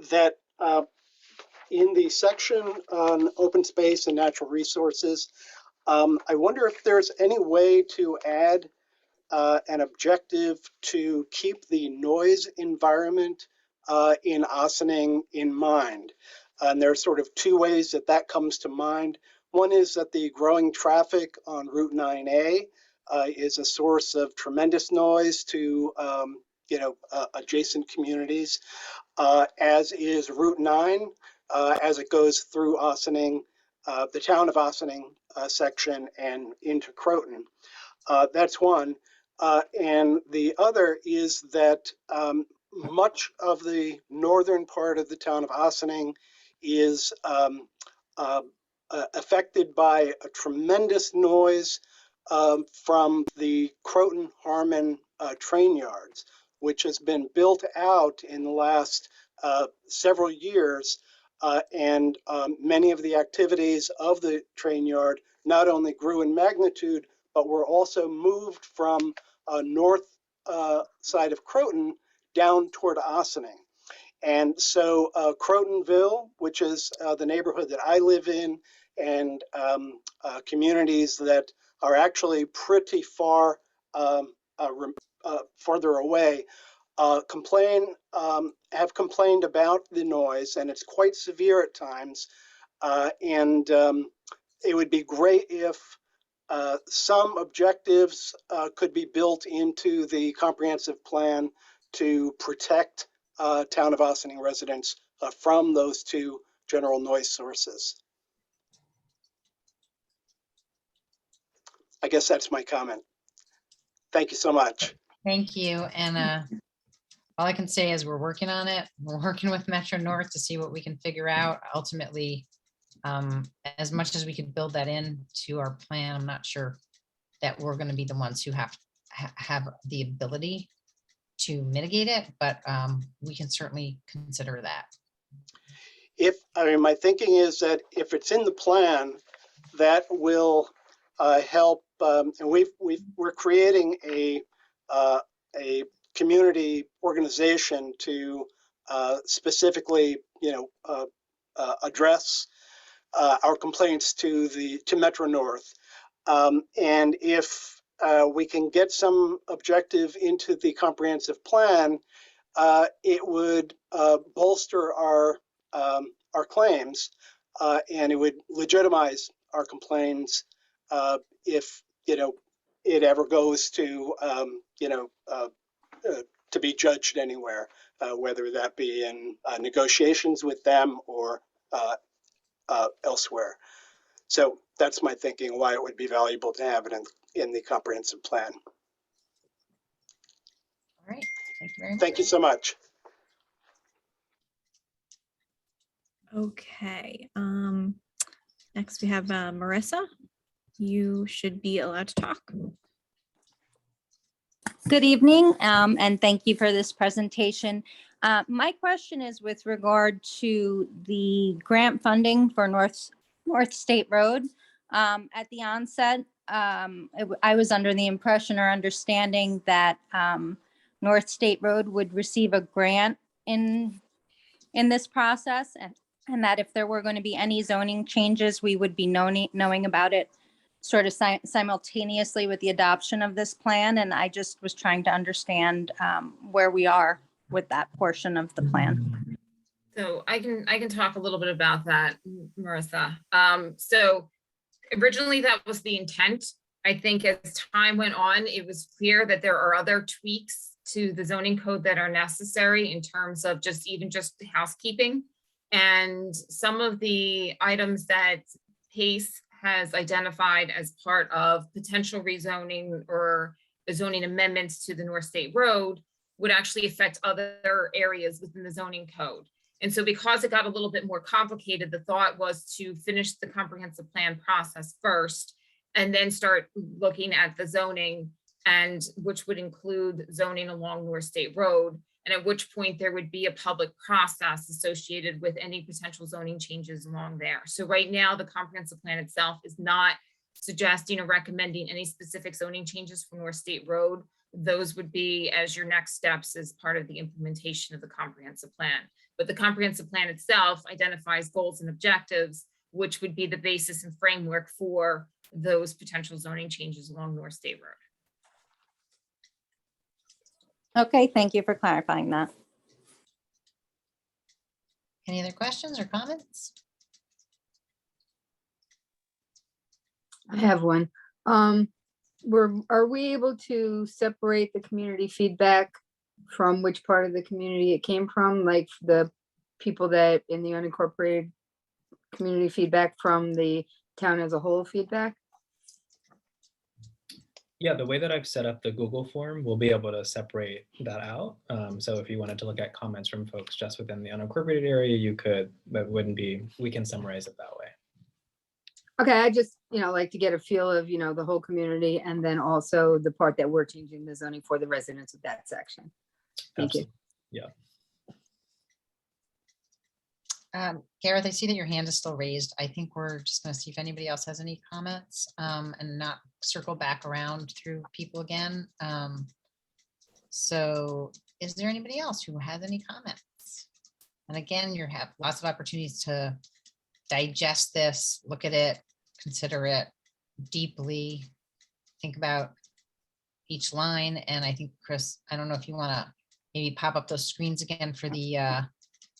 that in the section on open space and natural resources, I wonder if there's any way to add an objective to keep the noise environment in Ossining in mind. And there are sort of two ways that that comes to mind. One is that the growing traffic on Route 9A is a source of tremendous noise to adjacent communities, as is Route 9 as it goes through Ossining, the town of Ossining section and into Croton. That's one. And the other is that much of the northern part of the town of Ossining is affected by a tremendous noise from the Croton Harmon train yards, which has been built out in the last several years. And many of the activities of the train yard not only grew in magnitude, but were also moved from north side of Croton down toward Ossining. And so Crotonville, which is the neighborhood that I live in, and communities that are actually pretty far further away, have complained about the noise, and it's quite severe at times. And it would be great if some objectives could be built into the comprehensive plan to protect town of Ossining residents from those two general noise sources. I guess that's my comment. Thank you so much. Thank you. And all I can say is we're working on it. We're working with Metro North to see what we can figure out. Ultimately, as much as we could build that into our plan, I'm not sure that we're going to be the ones who have the ability to mitigate it, but we can certainly consider that. My thinking is that if it's in the plan, that will help. And we're creating a community organization to specifically, address our complaints to Metro North. And if we can get some objective into the comprehensive plan, it would bolster our claims, and it would legitimize our complaints if it ever goes to to be judged anywhere, whether that be in negotiations with them or elsewhere. So that's my thinking why it would be valuable to have it in the comprehensive plan. All right. Thank you very much. Thank you so much. Okay. Next we have Marissa. You should be allowed to talk. Good evening, and thank you for this presentation. My question is with regard to the grant funding for North State Road. At the onset, I was under the impression or understanding that North State Road would receive a grant in this process, and that if there were going to be any zoning changes, we would be knowing about it sort of simultaneously with the adoption of this plan. And I just was trying to understand where we are with that portion of the plan. So I can talk a little bit about that, Marissa. So originally that was the intent. I think as time went on, it was clear that there are other tweaks to the zoning code that are necessary in terms of just housekeeping. And some of the items that PACE has identified as part of potential rezoning or zoning amendments to the North State Road would actually affect other areas within the zoning code. And so because it got a little bit more complicated, the thought was to finish the comprehensive plan process first and then start looking at the zoning, and which would include zoning along North State Road. And at which point there would be a public process associated with any potential zoning changes along there. So right now, the comprehensive plan itself is not suggesting or recommending any specific zoning changes for North State Road. Those would be as your next steps as part of the implementation of the comprehensive plan. But the comprehensive plan itself identifies goals and objectives, which would be the basis and framework for those potential zoning changes along North State Road. Okay, thank you for clarifying that. Any other questions or comments? I have one. Are we able to separate the community feedback from which part of the community it came from? Like the people that in the unincorporated community feedback from the town as a whole feedback? Yeah, the way that I've set up the Google form, we'll be able to separate that out. So if you wanted to look at comments from folks just within the unincorporated area, you could, but it wouldn't be, we can summarize it that way. Okay, I just, like to get a feel of, the whole community and then also the part that we're changing the zoning for the residents of that section. Thank you. Yeah. Gareth, I see that your hand is still raised. I think we're just going to see if anybody else has any comments and not circle back around through people again. So is there anybody else who has any comments? And again, you have lots of opportunities to digest this, look at it, consider it deeply, think about each line. And I think, Chris, I don't know if you want to maybe pop up those screens again for the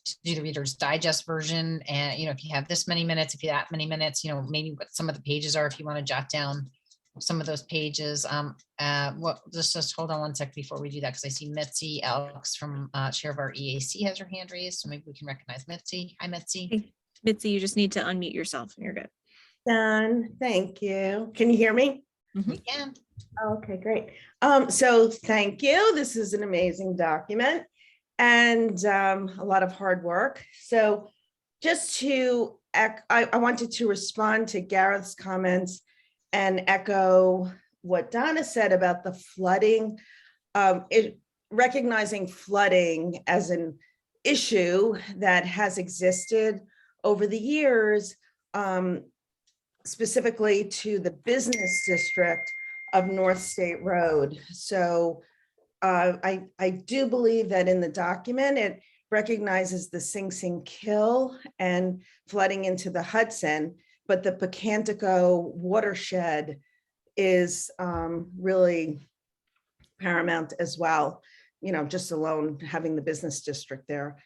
to do the Reader's Digest version. And, if you have this many minutes, if you have that many minutes, maybe what some of the pages are, if you want to jot down some of those pages. Just hold on one sec before we do that, because I see Mitzi Alex from chair of our EAC has her hand raised. So maybe we can recognize Mitzi. Hi, Mitzi. Hey, Mitzi, you just need to unmute yourself and you're good. Done. Thank you. Can you hear me? We can. Okay, great. So thank you. This is an amazing document and a lot of hard work. So just to, I wanted to respond to Gareth's comments and echo what Donna said about the flooding. Recognizing flooding as an issue that has existed over the years, specifically to the business district of North State Road. So I do believe that in the document, it recognizes the Sing Sing Kill and flooding into the Hudson, but the Pocantico watershed is really paramount as well, just alone having the business district there.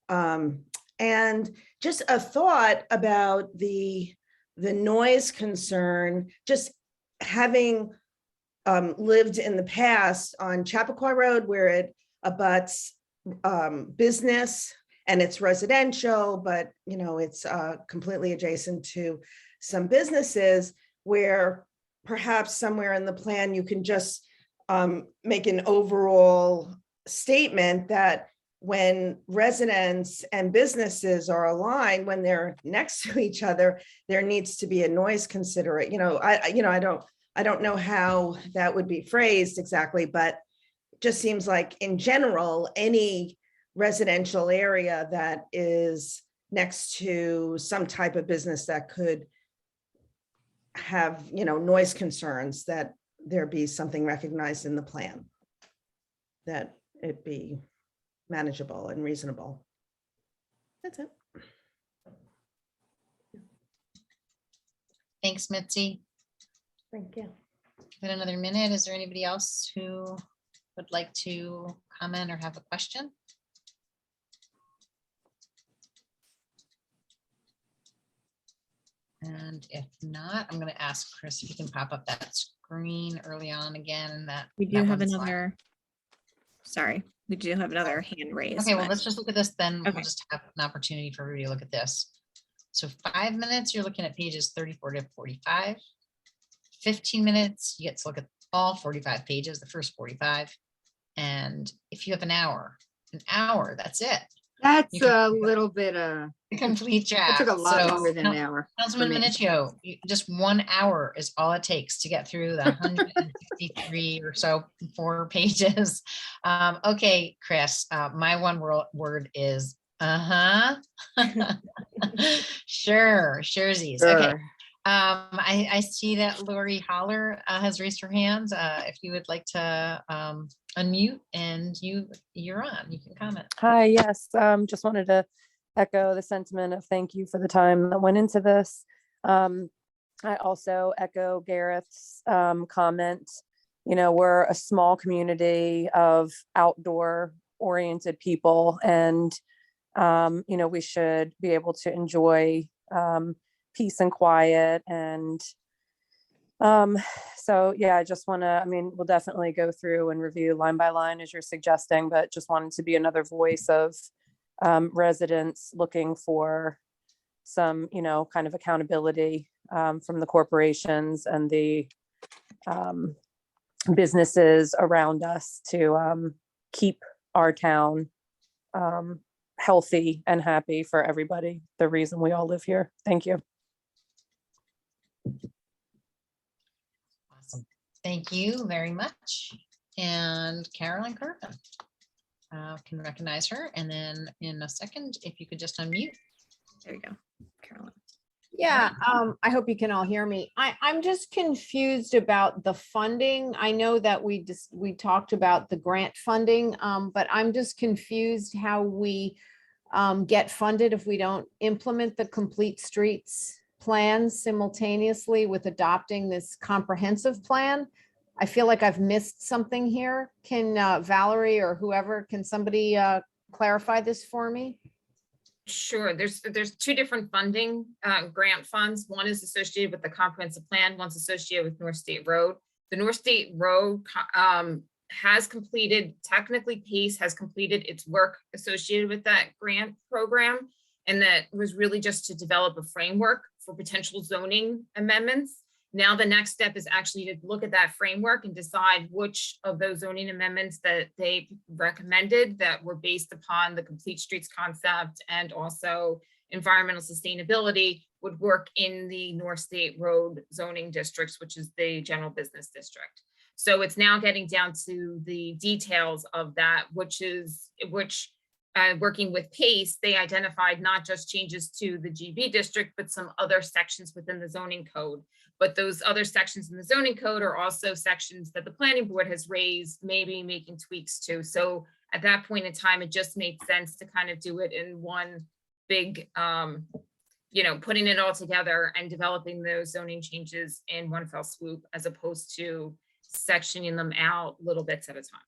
And just a thought about the noise concern, just having lived in the past on Chappaqua Road where it abuts business and it's residential, but it's completely adjacent to some businesses where perhaps somewhere in the plan you can just make an overall statement that when residents and businesses are aligned, when they're next to each other, there needs to be a noise considerate. I don't know how that would be phrased exactly, but it just seems like in general, any residential area that is next to some type of business that could have, noise concerns, that there be something recognized in the plan, that it be manageable and reasonable. That's it. Thanks, Mitzi. Thank you. Give it another minute. Is there anybody else who would like to comment or have a question? And if not, I'm going to ask Chris if you can pop up that screen early on again. And that We do that have one slide. another, sorry, we do have another hand raised. Okay, well, but- let's just look at this then. Okay. We'll just have an opportunity for everybody to look at this. So 5 minutes, you're looking at pages 34 to 45. 15 minutes, you get to look at all 45 pages, the first 45. And if you have an hour, that's it. That's You can- a little bit, A complete it draft. took a lot So, longer than an hour. for Councilman me. Minichio, just 1 hour is all it takes to get through the 153 or so 4 pages. Okay, Chris, my word is surezies. Okay. Sure. I see that Lori Holler has raised her hands. If you would like to unmute and you're on, you can comment. Hi, yes, just wanted to echo the sentiment of thank you for the time that went into this. I also echo Gareth's comment. You know, we're a small community of outdoor oriented people, and you know, we should be able to enjoy peace and quiet. And so yeah, I just want to, I mean, we'll definitely go through and review line by line as you're suggesting, but just wanted to be another voice of residents looking for some, you know, kind of accountability from the corporations and the businesses around us to keep our town healthy and happy for everybody, the reason we all live here. Thank you. Awesome. Thank you very much. And Carolyn Kirkman. Can recognize her. And then in a second, if you could just unmute. There you go, Carolyn. Yeah, I hope you can all hear me. I'm just confused about the funding. I know that we talked about the grant funding, but I'm just confused how we get funded if we don't implement the complete streets plans simultaneously with adopting this comprehensive plan. I feel like I've missed something here. Can Valerie or whoever, can somebody clarify this for me? Sure, there's 2 different funding grant funds. One is associated with the comprehensive plan, one's associated with North State Road. The North State Road has completed, technically PACE has completed its work associated with that grant program. And that was really just to develop a framework for potential zoning amendments. Now the next step is actually to look at that framework and decide which of those zoning amendments that they recommended that were based upon the complete streets concept and also environmental sustainability would work in the North State Road zoning districts, which is the general business district. So it's now getting down to the details of that, working with PACE, they identified not just changes to the GB district, but some other sections within the zoning code. But those other sections in the zoning code are also sections that the planning board has raised, maybe making tweaks to. So at that point in time, it just made sense to kind of do it in one big, you know, putting it all together and developing those zoning changes in one fell swoop, as opposed to sectioning them out little bits at a time.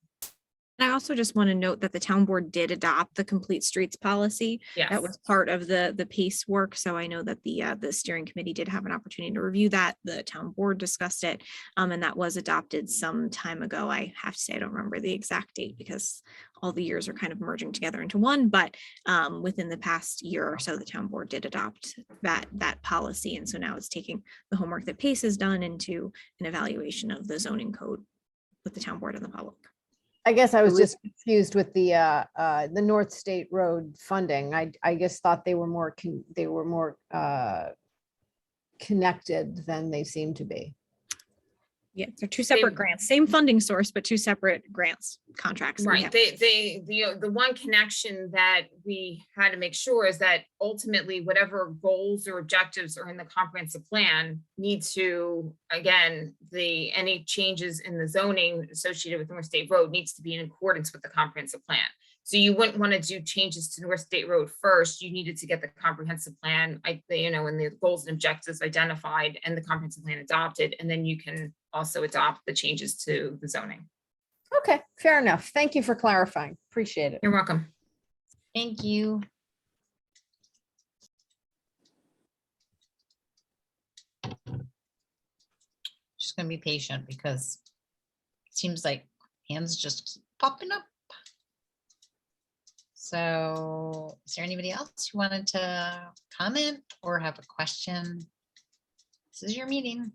And I also just want to note that the town board did adopt the complete streets policy. Yes. That was part of the PACE work. So I know that the steering committee did have an opportunity to review that. The town board discussed it, and that was adopted some time ago. I have to say, I don't remember the exact date because all the years are kind of merging together into one, but within the past year or so, the town board did adopt that policy. And so now it's taking the homework that PACE has done into an evaluation of the zoning code with the town board and the public. I guess I was just confused with the North State Road funding. I guess thought they were more connected than they seem to be. Yeah, they're 2 separate grants, same funding source, but 2 separate grants, contracts. Right. The one connection that we had to make sure is that ultimately whatever goals or objectives are in the comprehensive plan need to, again, any changes in the zoning associated with North State Road needs to be in accordance with the comprehensive plan. So you wouldn't want to do changes to North State Road first. You needed to get the comprehensive plan, and the goals and objectives identified and the comprehensive plan adopted, and then you can also adopt the changes to the zoning. Okay, fair enough. Thank you for clarifying. Appreciate it. You're welcome. Thank you. Just gonna be patient because it seems like hands just keep popping up. So is there anybody else who wanted to comment or have a question? This is your meeting.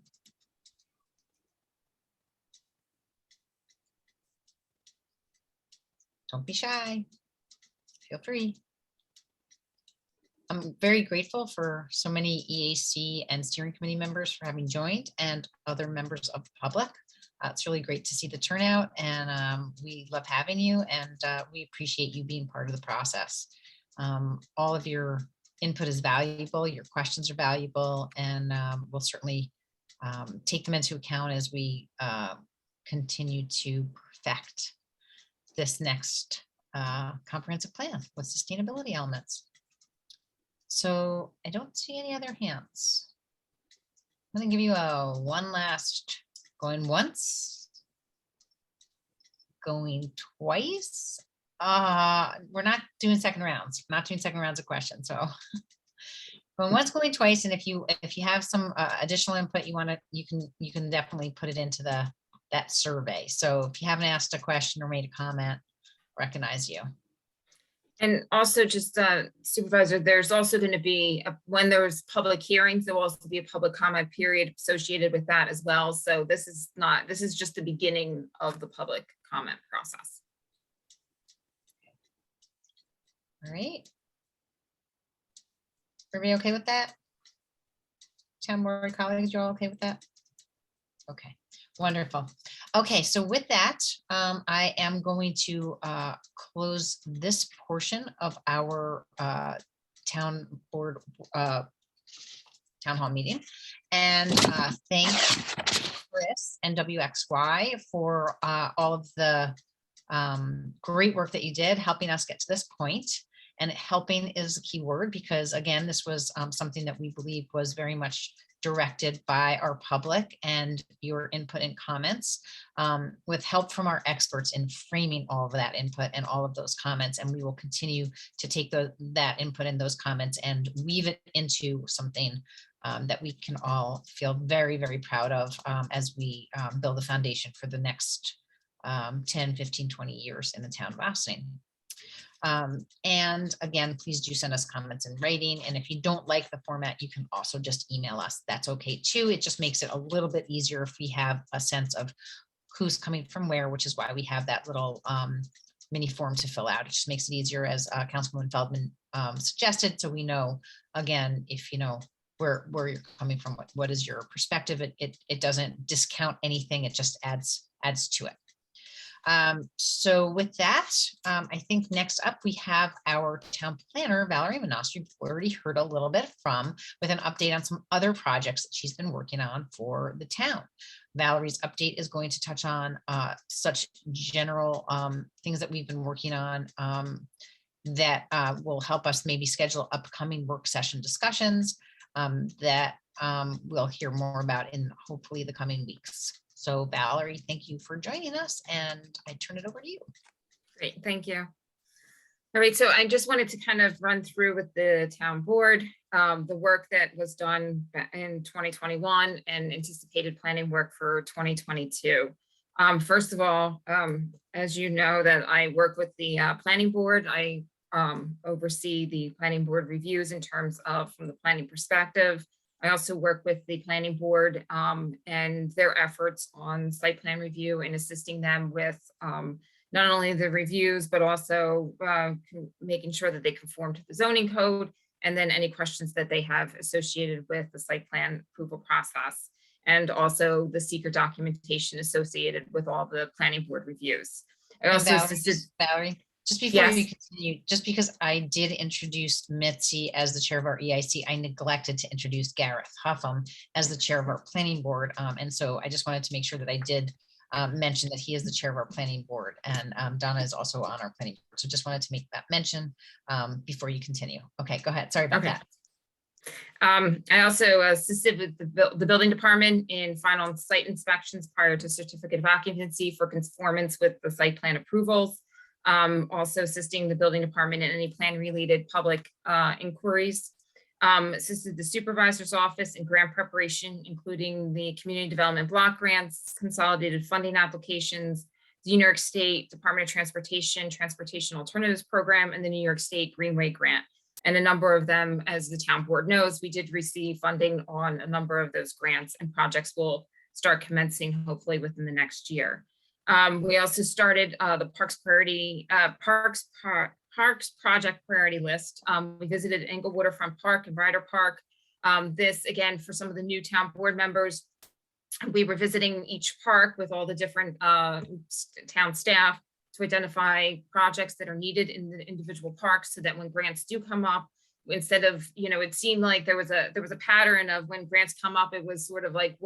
Don't be shy. Feel free. I'm very grateful for so many EAC and steering committee members for having joined and other members of the public. It's really great to see the turnout, and we love having you, and we appreciate you being part of the process. All of your input is valuable, your questions are valuable, and we'll certainly take them into account as we continue to perfect this next comprehensive plan with sustainability elements. So I don't see any other hands. I'm gonna give you a one last, going once, going twice. We're not doing second rounds. We're not doing second rounds of questions. So going once, going twice, and if you have some additional input you can definitely put it into that survey. So if you haven't asked a question or made a comment, recognize you. And also just Supervisor, there's also going to be, when there's public hearings, there will also be a public comment period associated with that as well. So this is just the beginning of the public comment process. All right. Everybody okay with that? Town board colleagues, you all okay with that? Okay, wonderful. Okay, so with that, I am going to close this portion of our town hall meeting, and thank Chris and WXY for all of the great work that you did helping us get to this point. And helping is a key word, because again, this was something that we believe was very much directed by our public and your input and comments, with help from our experts in framing all of that input and all of those comments. And we will continue to take that input and those comments and weave it into something that we can all feel very, very proud of as we build the foundation for the next 10, 15, 20 years in the town of Ossining. And again, please do send us comments in writing. And if you don't like the format, you can also just email us. That's okay too. It just makes it a little bit easier if we have a sense of who's coming from where, which is why we have that little mini form to fill out. It just makes it easier, as Councilwoman Feldman suggested. So we know, again, if you know where you're coming from, what is your perspective. It doesn't discount anything. It just adds to it. So with that, I think next up we have our town planner, Valerie Monastery, who we already heard a little bit from, with an update on some other projects that she's been working on for the town. Valerie's update is going to touch on such general things that we've been working on that will help us maybe schedule upcoming work session discussions that we'll hear more about in hopefully the coming weeks. So Valerie, thank you for joining us, and I turn it over to you. Great, thank you. All right, so I just wanted to kind of run through with the town board the work that was done in 2021 and anticipated planning work for 2022. First of all, as you know, that I work with the planning board. I oversee the planning board reviews in terms of from the planning perspective. I also work with the planning board and their efforts on site plan review and assisting them with not only the reviews, but also making sure that they conform to the zoning code, and then any questions that they have associated with the site plan approval process, and also the seeker documentation associated with all the planning board reviews. I also assisted Valerie. Just before you continue, just because I did introduce Mitzi as the chair of our EIC, I neglected to introduce Gareth Huffam as the chair of our planning board. And so I just wanted to make sure that I did mention that he is the chair of our planning board, and Donna is also on our planning board. So just wanted to make that mention before you continue. Okay, go ahead. Sorry about that. I also assisted with the building department in final site inspections prior to certificate of occupancy for conformance with the site plan approvals. Also assisting the building department in any plan related public inquiries. Assisted the supervisor's office in grant preparation, including the community development block grants, consolidated funding applications, the New York State Department of Transportation Alternatives Program, and the New York State Greenway Grant. And a number of them, as the town board knows, we did receive funding on a number of those grants, and projects will start commencing hopefully within the next year. We also started the Parks parks project priority list. We visited Englewood Waterfront Park and Ryder Park. This, again, for some of the new town board members, we were visiting each park with all the different town staff to identify projects that are needed in the individual parks, so that when grants do come up, instead of, it seemed like there was a pattern of when grants come up, it was sort of like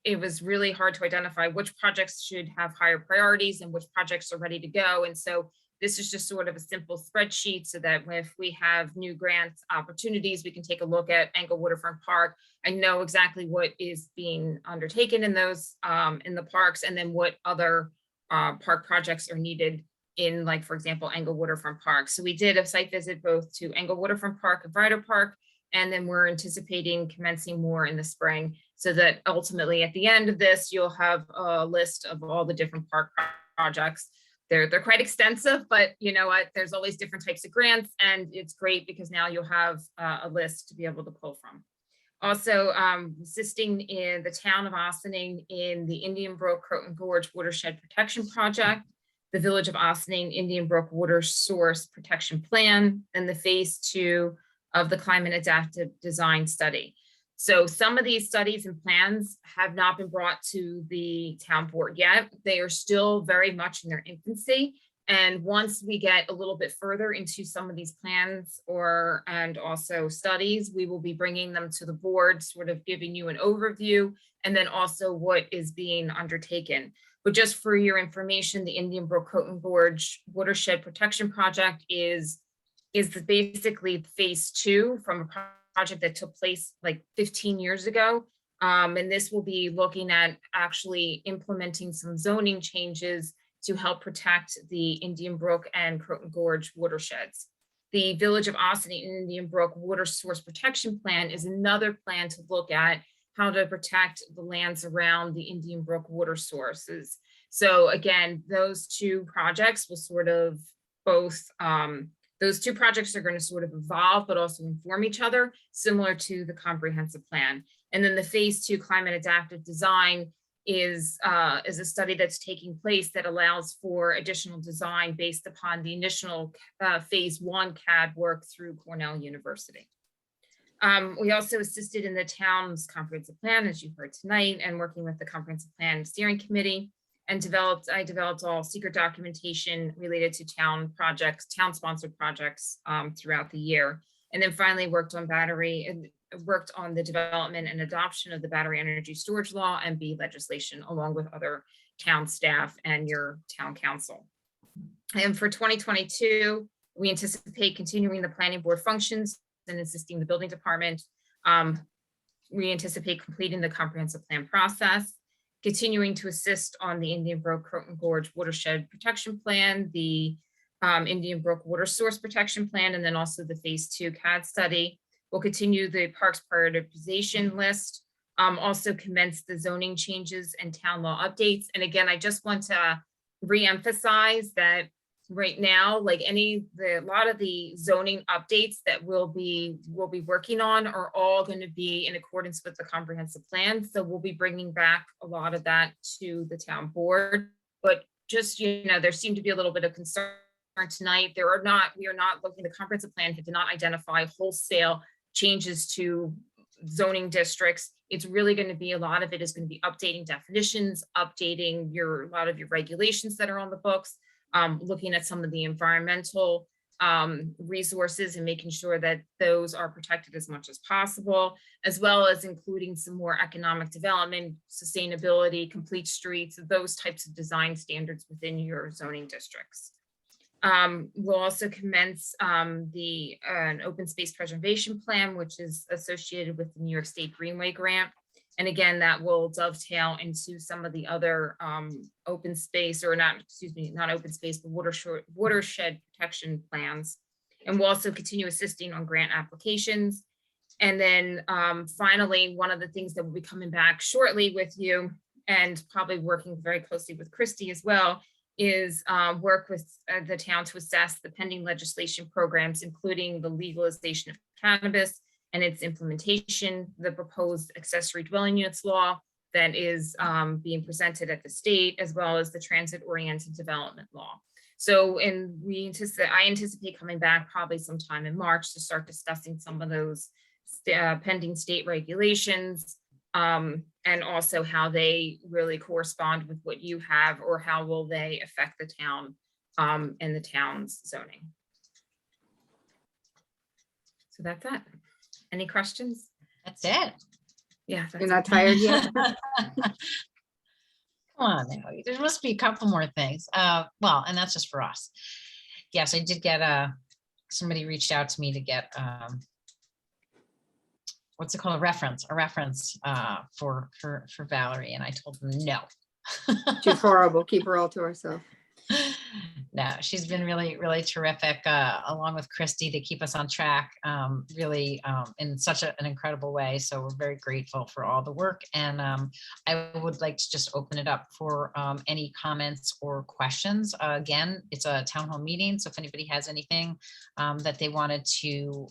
it was really hard to identify which projects should have higher priorities and which projects are ready to go. And so this is just sort of a simple spreadsheet, so that if we have new grant opportunities, we can take a look at Englewood Waterfront Park and know exactly what is being undertaken in those in the parks, and then what other park projects are needed in, like, for example, Englewood Waterfront Park. So we did a site visit both to Englewood Waterfront Park and Ryder Park, and then we're anticipating commencing more in the spring, so that ultimately at the end of this, you'll have a list of all the different park projects. They're quite extensive, but you know what, there's always different types of grants, and it's great because now you'll have a list to be able to pull from. Also, assisting in the town of Ossining in the Indian Brook Croton Gorge Watershed Protection Project, the Village of Ossining Indian Brook Water Source Protection Plan, and the phase 2 of the Climate Adaptive Design Study. So some of these studies and plans have not been brought to the town board yet. They are still very much in their infancy. And once we get a little bit further into some of these plans and also studies, we will be bringing them to the board, sort of giving you an overview, and then also what is being undertaken. But just for your information, the Indian Brook Croton Gorge Watershed Protection Project is basically phase 2 from a project that took place like 15 years ago. And this will be looking at actually implementing some zoning changes to help protect the Indian Brook and Croton Gorge watersheds. The Village of Ossining Indian Brook Water Source Protection Plan is another plan to look at how to protect the lands around the Indian Brook water sources. So again, those two projects will sort of both, those two projects are going to sort of evolve, but also inform each other, similar to the comprehensive plan. And then the phase 2 climate adaptive design is a study that's taking place that allows for additional design based upon the initial phase 1 CAD work through Cornell University. We also assisted in the town's comprehensive plan, as you heard tonight, and working with the comprehensive plan steering committee, and I developed all secret documentation related to town projects, town sponsored projects throughout the year. And then finally worked on the development and adoption of the battery energy storage law and B legislation, along with other town staff and your town council. And for 2022, we anticipate continuing the planning board functions and assisting the building department. We anticipate completing the comprehensive plan process, continuing to assist on the Indian Brook Croton Gorge Watershed Protection Plan, the Indian Brook Water Source Protection Plan, and then also the phase 2 CAD study. We'll continue the parks prioritization list, also commence the zoning changes and town law updates. And again, I just want to reemphasize that right now, like a lot of the zoning updates that we'll be working on are all going to be in accordance with the comprehensive plan. So we'll be bringing back a lot of that to the town board. But just, there seemed to be a little bit of concern tonight. We are not looking, the comprehensive plan did not identify wholesale changes to zoning districts. It's really going to be, a lot of it is going to be updating definitions, updating a lot of your regulations that are on the books, looking at some of the environmental resources and making sure that those are protected as much as possible, as well as including some more economic development, sustainability, complete streets, those types of design standards within your zoning districts. We'll also commence an open space preservation plan, which is associated with the New York State Greenway Grant. And again, that will dovetail into some of the other open space, or not open space, but watershed protection plans. And we'll also continue assisting on grant applications. And then finally, one of the things that will be coming back shortly with you, and probably working very closely with Christy as well, is work with the town to assess the pending legislation programs, including the legalization of cannabis and its implementation, the proposed accessory dwelling units law that is being presented at the state, as well as the transit-oriented development law. So, and I anticipate coming back probably sometime in March to start discussing some of those pending state regulations, and also how they really correspond with what you have, or how will they affect the town and the town's zoning. So that's it. Any questions? That's it. Yeah. You're not tired yet? Come on now, there must be a couple more things. Well, and that's just for us. Yes, I did get somebody reached out to me to get what's it called, a reference for Valerie, and I told them no. She's horrible. Keep her all to herself. No, she's been really, really terrific, along with Christy, to keep us on track, really in such an incredible way. So we're very grateful for all the work. And I would like to just open it up for any comments or questions. Again, it's a town hall meeting, so if anybody has anything that they wanted to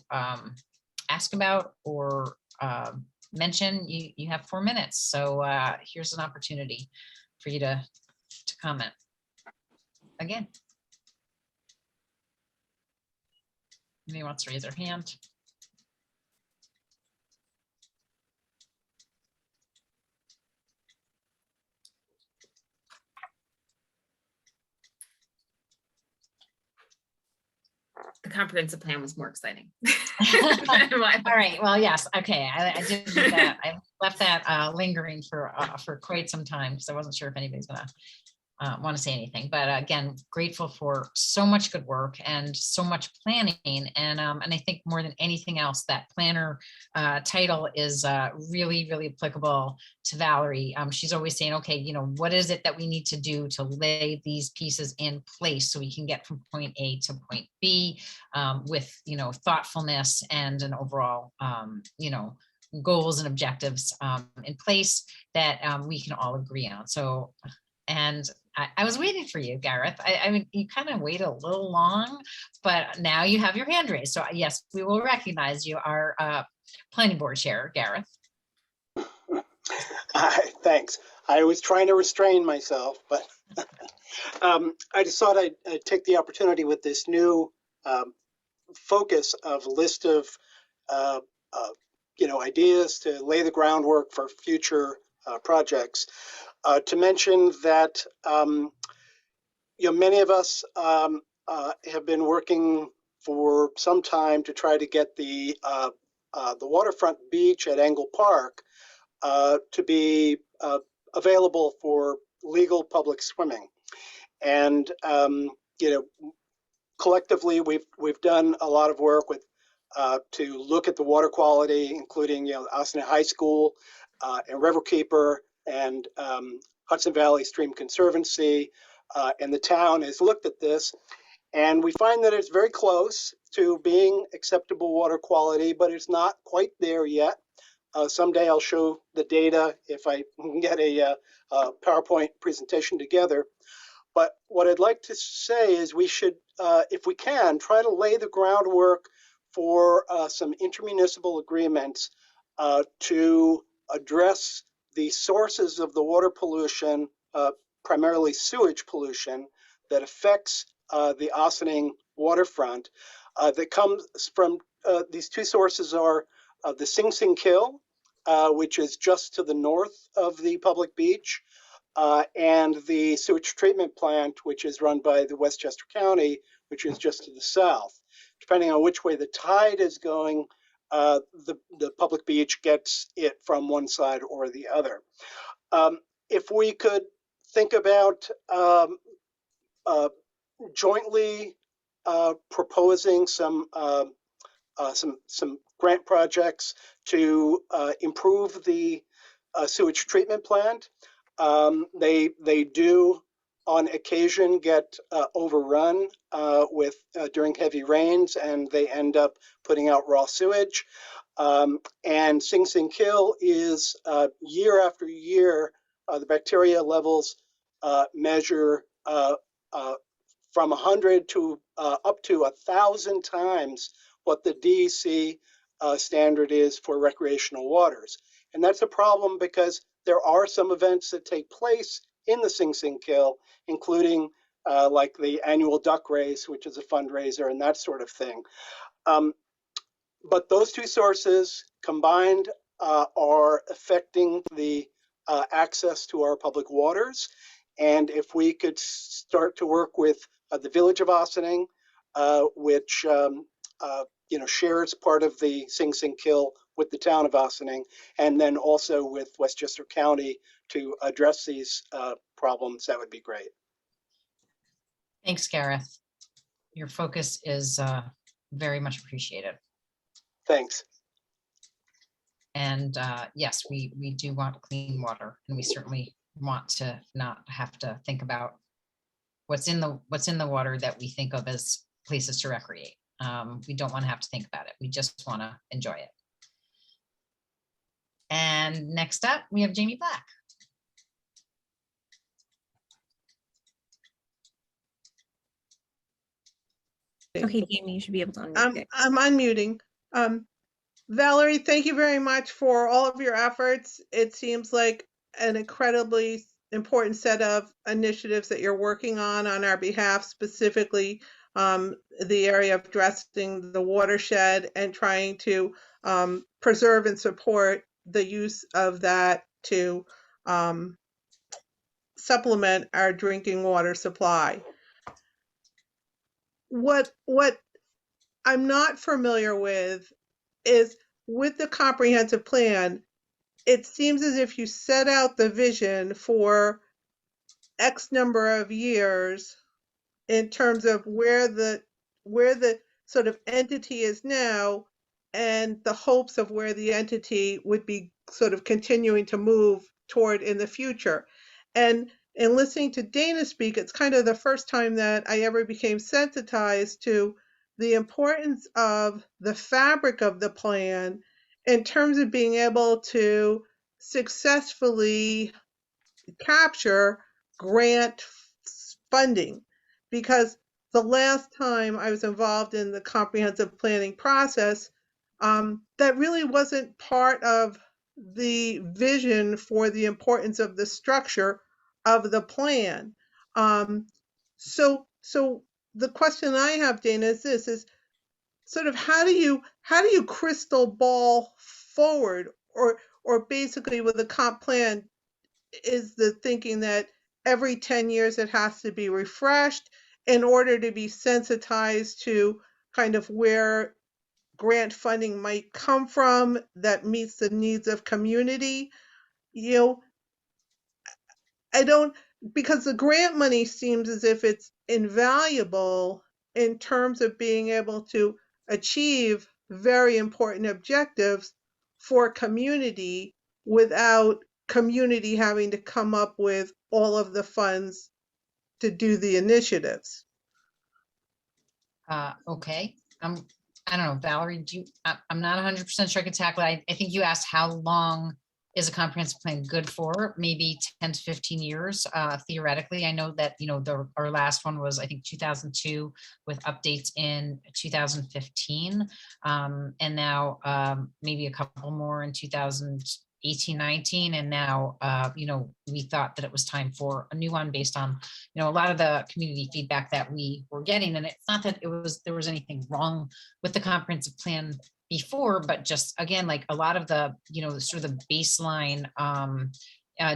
ask about or mention, you have 4 minutes. So here's an opportunity for you to comment. Again, anybody wants to raise their hand? The comprehensive plan was more exciting. All right. Well, yes. Okay. I did do that. I left that lingering for quite some time because I wasn't sure if anybody's gonna want to say anything, but again, grateful for so much good work and so much planning. And I think more than anything else, that planner title is really, really applicable to Valerie. She's always saying, okay, what is it that we need to do to lay these pieces in place so we can get from point A to point B with, thoughtfulness and an overall, goals and objectives in place that we can all agree on. So, and I was waiting for you, Gareth. I mean, you kind of waited a little long, but now you have your hand raised. So yes, we will recognize you, our planning board chair, Gareth. Hi, thanks. I was trying to restrain myself, but I just thought I'd take the opportunity with this new focus of list of ideas to lay the groundwork for future projects. To mention that many of us have been working for some time to try to get the waterfront beach at Engle Park to be available for legal public swimming, and collectively we've done a lot of work with to look at the water quality, including Austin High School and Riverkeeper and Hudson Valley Stream Conservancy, and the town has looked at this, and we find that it's very close to being acceptable water quality, but it's not quite there yet. Someday I'll show the data if I can get a PowerPoint presentation together. But what I'd like to say is we should, if we can, try to lay the groundwork for some intermunicipal agreements to address the sources of the water pollution, primarily sewage pollution, that affects the Ossining waterfront. That comes from, these two sources are the Sing Sing Kill, which is just to the north of the public beach, and the sewage treatment plant, which is run by the Westchester County, which is just to the south. Depending on which way the tide is going, the public beach gets it from one side or the other. If we could think about jointly proposing some grant projects to improve the sewage treatment plant. They do on occasion get overrun with during heavy rains, and they end up putting out raw sewage. And Sing Sing Kill is year after year, the bacteria levels measure from 100 to up to 1,000 times what the DEC standard is for recreational waters. And that's a problem because there are some events that take place in the Sing Sing Kill, including like the annual duck race, which is a fundraiser and that sort of thing. But those two sources combined are affecting the access to our public waters. And if we could start to work with the Village of Ossining, which shares part of the Sing Sing Kill with the town of Ossining, and then also with Westchester County to address these problems, that would be great. Thanks, Gareth. Your focus is very much appreciated. Thanks. And yes, we do want clean water, and we certainly want to not have to think about what's in the water that we think of as places to recreate. We don't want to have to think about it. We just want to enjoy it. And next up, we have Jamie Black. Okay, Jamie, you should be able to unmute. I'm unmuting. Valerie, thank you very much for all of your efforts. It seems like an incredibly important set of initiatives that you're working on our behalf, specifically the area of addressing the watershed and trying to preserve and support the use of that to supplement our drinking water supply. What I'm not familiar with is with the comprehensive plan, it seems as if you set out the vision for X number of years in terms of where the sort of entity is now and the hopes of where the entity would be sort of continuing to move toward in the future. And in listening to Dana speak, it's kind of the first time that I ever became sensitized to the importance of the fabric of the plan in terms of being able to successfully capture grant funding. Because the last time I was involved in the comprehensive planning process, that really wasn't part of the vision for the importance of the structure of the plan. So the question I have, Dana, is this: is sort of how do you crystal ball forward, or basically with the comp plan, is the thinking that every 10 years it has to be refreshed in order to be sensitized to kind of where grant funding might come from that meets the needs of community? I don't, because the grant money seems as if it's invaluable in terms of being able to achieve very important objectives for community without community having to come up with all of the funds to do the initiatives. Okay. I don't know, Valerie, I'm not 100% sure I can tackle it. I think you asked how long is a comprehensive plan good for? Maybe 10 to 15 years, theoretically. I know that, our last one was, I think, 2002 with updates in 2015. And now maybe a couple more in 2018, 19. And now, we thought that it was time for a new one based on, a lot of the community feedback that we were getting. And it's not that there was anything wrong with the comprehensive plan before, but just again, like a lot of the, sort of the baseline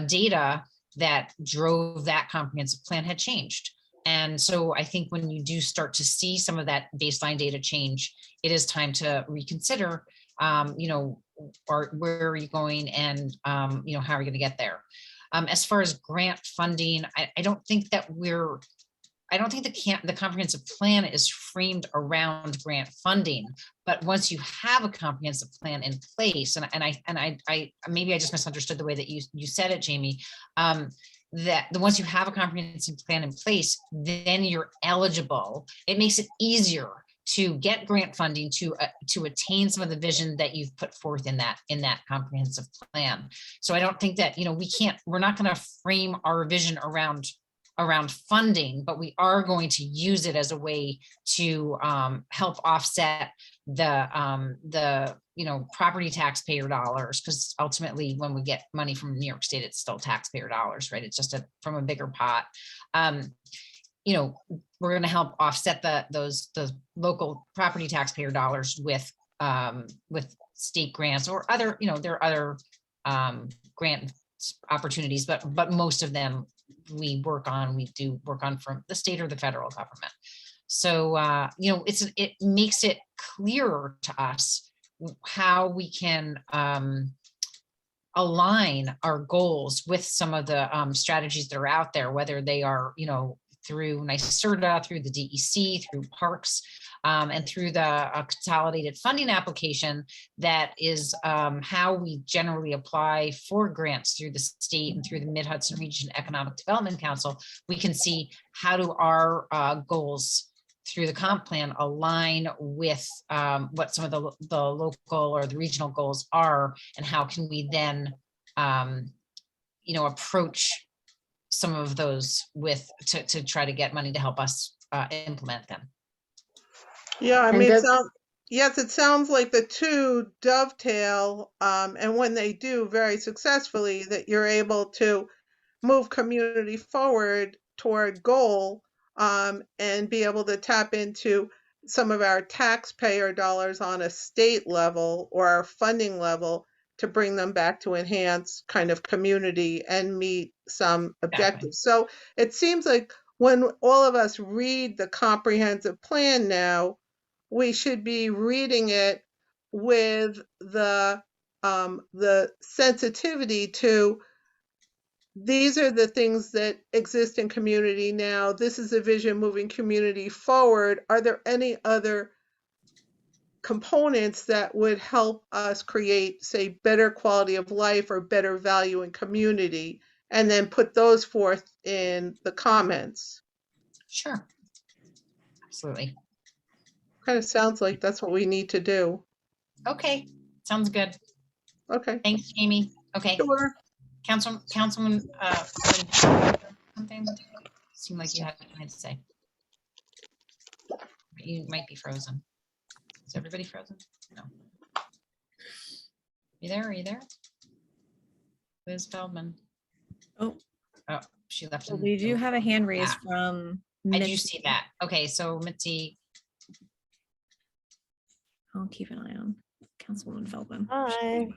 data that drove that comprehensive plan had changed. And so I think when you do start to see some of that baseline data change, it is time to reconsider, or where are you going, and, how are you going to get there? As far as grant funding, I don't think that the comprehensive plan is framed around grant funding, but once you have a comprehensive plan in place, and I maybe I just misunderstood the way that you said it, Jamie, that once you have a comprehensive plan in place, then you're eligible. It makes it easier to get grant funding to attain some of the vision that you've put forth in that comprehensive plan. So I don't think that, we're not going to frame our vision around funding, but we are going to use it as a way to help offset the property taxpayer dollars, because ultimately when we get money from New York State, it's still taxpayer dollars, right? It's just from a bigger pot. we're going to help offset those local property taxpayer dollars with state grants or other, there are other grant opportunities, but most of them we do work on from the state or the federal government. So, it makes it clearer to us how we can align our goals with some of the strategies that are out there, whether they are, through NYSERDA, through the DEC, through parks, and through the consolidated funding application that is how we generally apply for grants through the state and through the Mid-Hudson Region Economic Development Council. We can see how do our goals through the comp plan align with what some of the local or the regional goals are, and how can we then approach some of those to try to get money to help us implement them. Yeah, I And mean, does- it sounds like the two dovetail, and when they do very successfully, that you're able to move community forward toward goal, and be able to tap into some of our taxpayer dollars on a state level or our funding level to bring them back to enhance kind of community and meet some objectives. So it seems like when all of us read the comprehensive plan now, we should be reading it with the sensitivity to these are the things that exist in community now. This is a vision moving community forward. Are there any other components that would help us create, say, better quality of life or better value in community, and then put those forth in the comments? Sure. Absolutely. Kind of sounds like that's what we need to do. Okay, sounds good. Okay. Thanks, Jamie. Okay. Sure. Councilman, something seemed like you had something to say. You might be frozen. Is everybody frozen? No. You there? Are you there? Liz Feldman. Oh, she left. So we do have a hand raised from I do Mitzi. see that. Okay, so Mitzi. I'll keep an eye on Councilwoman Feldman. Hi.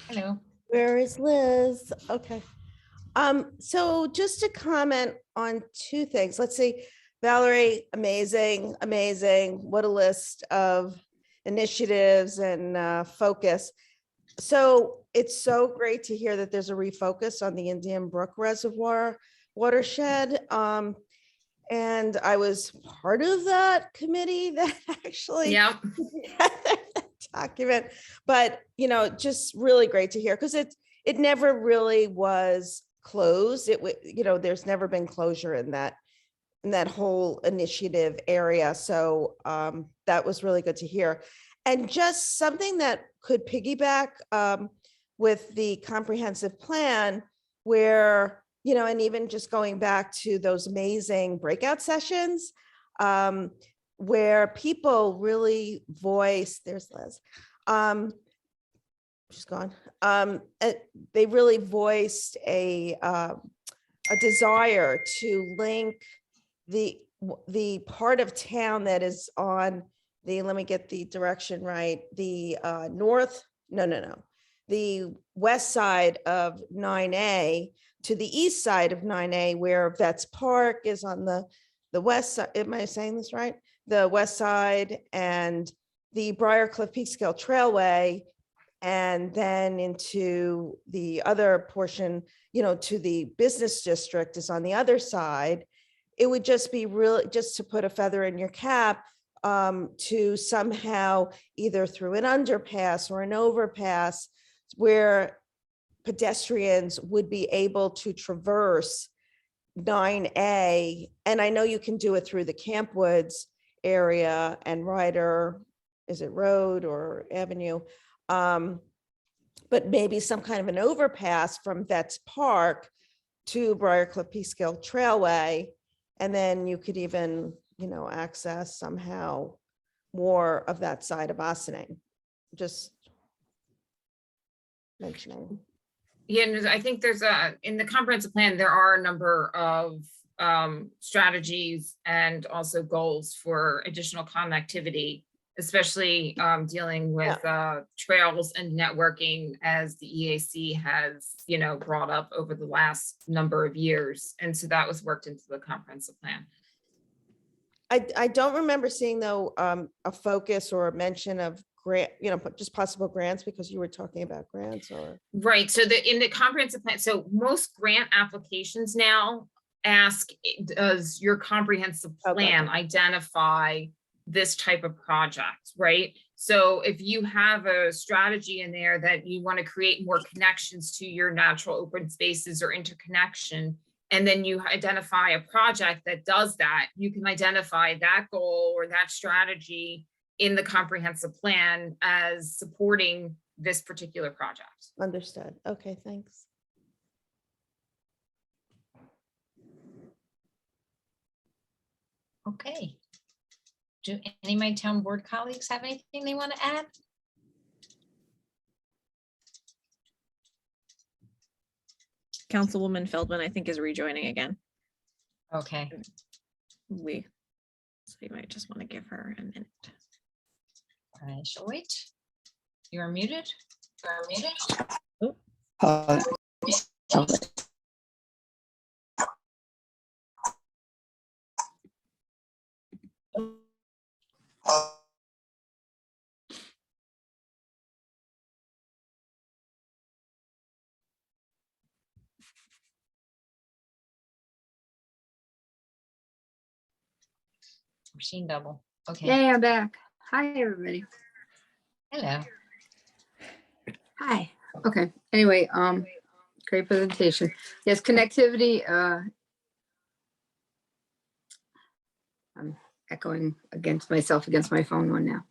Hello. Where is Liz? Okay. So just to comment on two things. Let's see. Valerie, amazing. What a list of initiatives and focus. So it's so great to hear that there's a refocus on the Indian Brook Reservoir watershed. And I was part of that committee that actually document, but just really great to hear, because it never really was closed. There's never been closure in that whole initiative area. So that was really good to hear. And just something that could piggyback with the comprehensive plan where, and even just going back to those amazing breakout sessions where people really voice, there's Liz, she's gone. They really voiced a desire to link the part of town that is on the, let me get the direction right, the the west side of 9A to the east side of 9A, where Vets Park is on the west side. Am I saying this right? The west side, and the Briarcliff Peekskill Trailway, and then into the other portion, to the business district is on the other side. It would just be really, just to put a feather in your cap, to somehow either through an underpass or an overpass where pedestrians would be able to traverse 9A. And I know you can do it through the Camp Woods area and Ryder, is it Road or Avenue? But maybe some kind of an overpass from Vets Park to Briarcliff Peekskill Trailway. And then you could even, access somehow more of that side of Ossining. Just mentioning. Yeah, and I think there's in the comprehensive plan, there are a number of strategies and also goals for additional connectivity, especially dealing with trails and networking, as the EAC has, brought up over the last number of years. And so that was worked into the comprehensive plan. I don't remember seeing though, a focus or a mention of grant, just possible grants, because you were talking about grants or. Right. So in the comprehensive plan, so most grant applications now ask, does your comprehensive plan identify this type of project, right? So if you have a strategy in there that you want to create more connections to your natural open spaces or interconnection, and then you identify a project that does that, you can identify that goal or that strategy in the comprehensive plan as supporting this particular project. Understood. Okay, thanks. Okay. Do any of my town board colleagues have anything they want to add? Councilwoman Feldman, I think, is rejoining again. Okay. So you might just want to give her a minute. I shall wait. You are muted. You are muted. We're seeing double. Okay. Hey, I'm back. Hi, everybody. Hello. Hi. Okay. Anyway, great presentation. Yes, connectivity. I'm echoing against myself against my phone one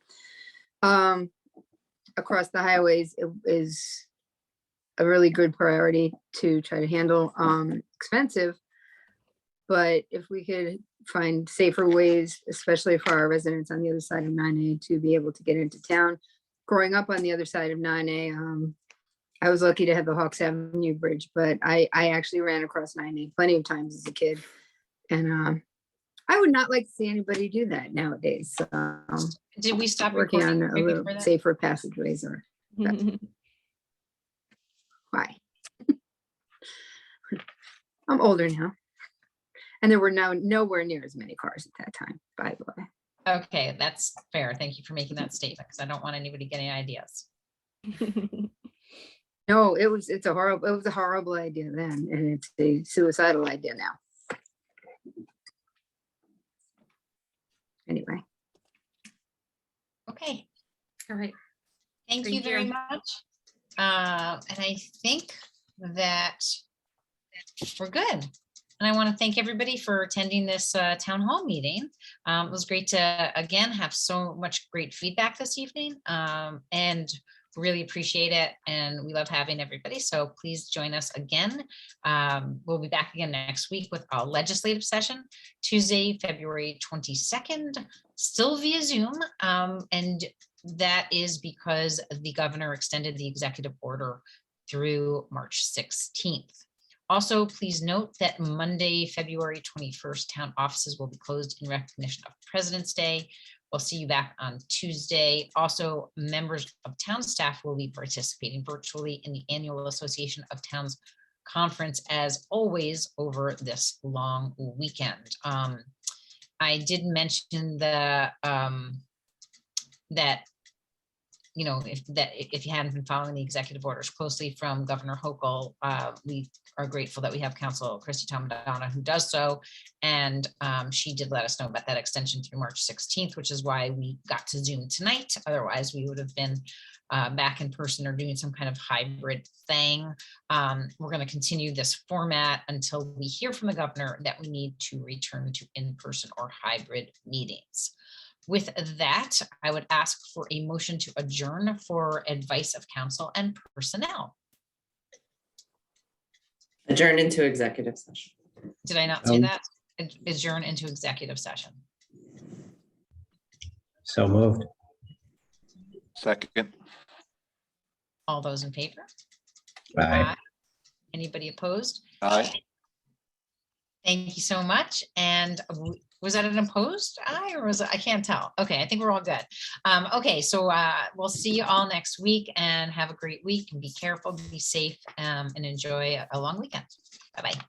now. Across the highways, it is a really good priority to try to handle. Expensive, but if we could find safer ways, especially for our residents on the other side of 9A, to be able to get into town. Growing up on the other side of 9A, I was lucky to have the Hawks Avenue Bridge, but I actually ran across 9A plenty of times as a kid. And I would not like to see anybody do that nowadays. So, did we stop working on recording a little safer passageways or why? I'm older now. And there were nowhere near as many cars at that time, by the way. Okay, that's fair. Thank you for making that statement, because I don't want anybody getting ideas. No, it was a horrible idea then, and it's a suicidal idea now. Anyway. Okay. All right. Thank you very much. And I think that we're good. And I want to thank everybody for attending this town hall meeting. It was great to, again, have so much great feedback this evening, and really appreciate it. And we love having everybody. So please join us again. We'll be back again next week with a legislative session, Tuesday, February 22nd, still via Zoom. And that is because the governor extended the executive order through March 16th. Also, please note that Monday, February 21st, town offices will be closed in recognition of President's Day. We'll see you back on Tuesday. Also, members of town staff will be participating virtually in the annual Association of Towns conference, as always, over this long weekend. I did mention that if you hadn't been following the executive orders closely from Governor Hochul, we are grateful that we have Council Christy Tomadonna who does so. And she did let us know about that extension through March 16th, which is why we got to Zoom tonight. Otherwise, we would have been back in person or doing some kind of hybrid thing. We're going to continue this format until we hear from the governor that we need to return to in-person or hybrid meetings. With that, I would ask for a motion to adjourn for advice of counsel and personnel. Adjourn into executive session. Did I not say that? Adjourn into executive session. So moved. Second. All those in favor? Aye. Anybody opposed? Aye. Thank you so much. And was that an opposed aye or was it, I can't tell. Okay, I think we're all good. Okay, so we'll see you all next week and have a great week and be careful, be safe, and enjoy a long weekend. Bye-bye.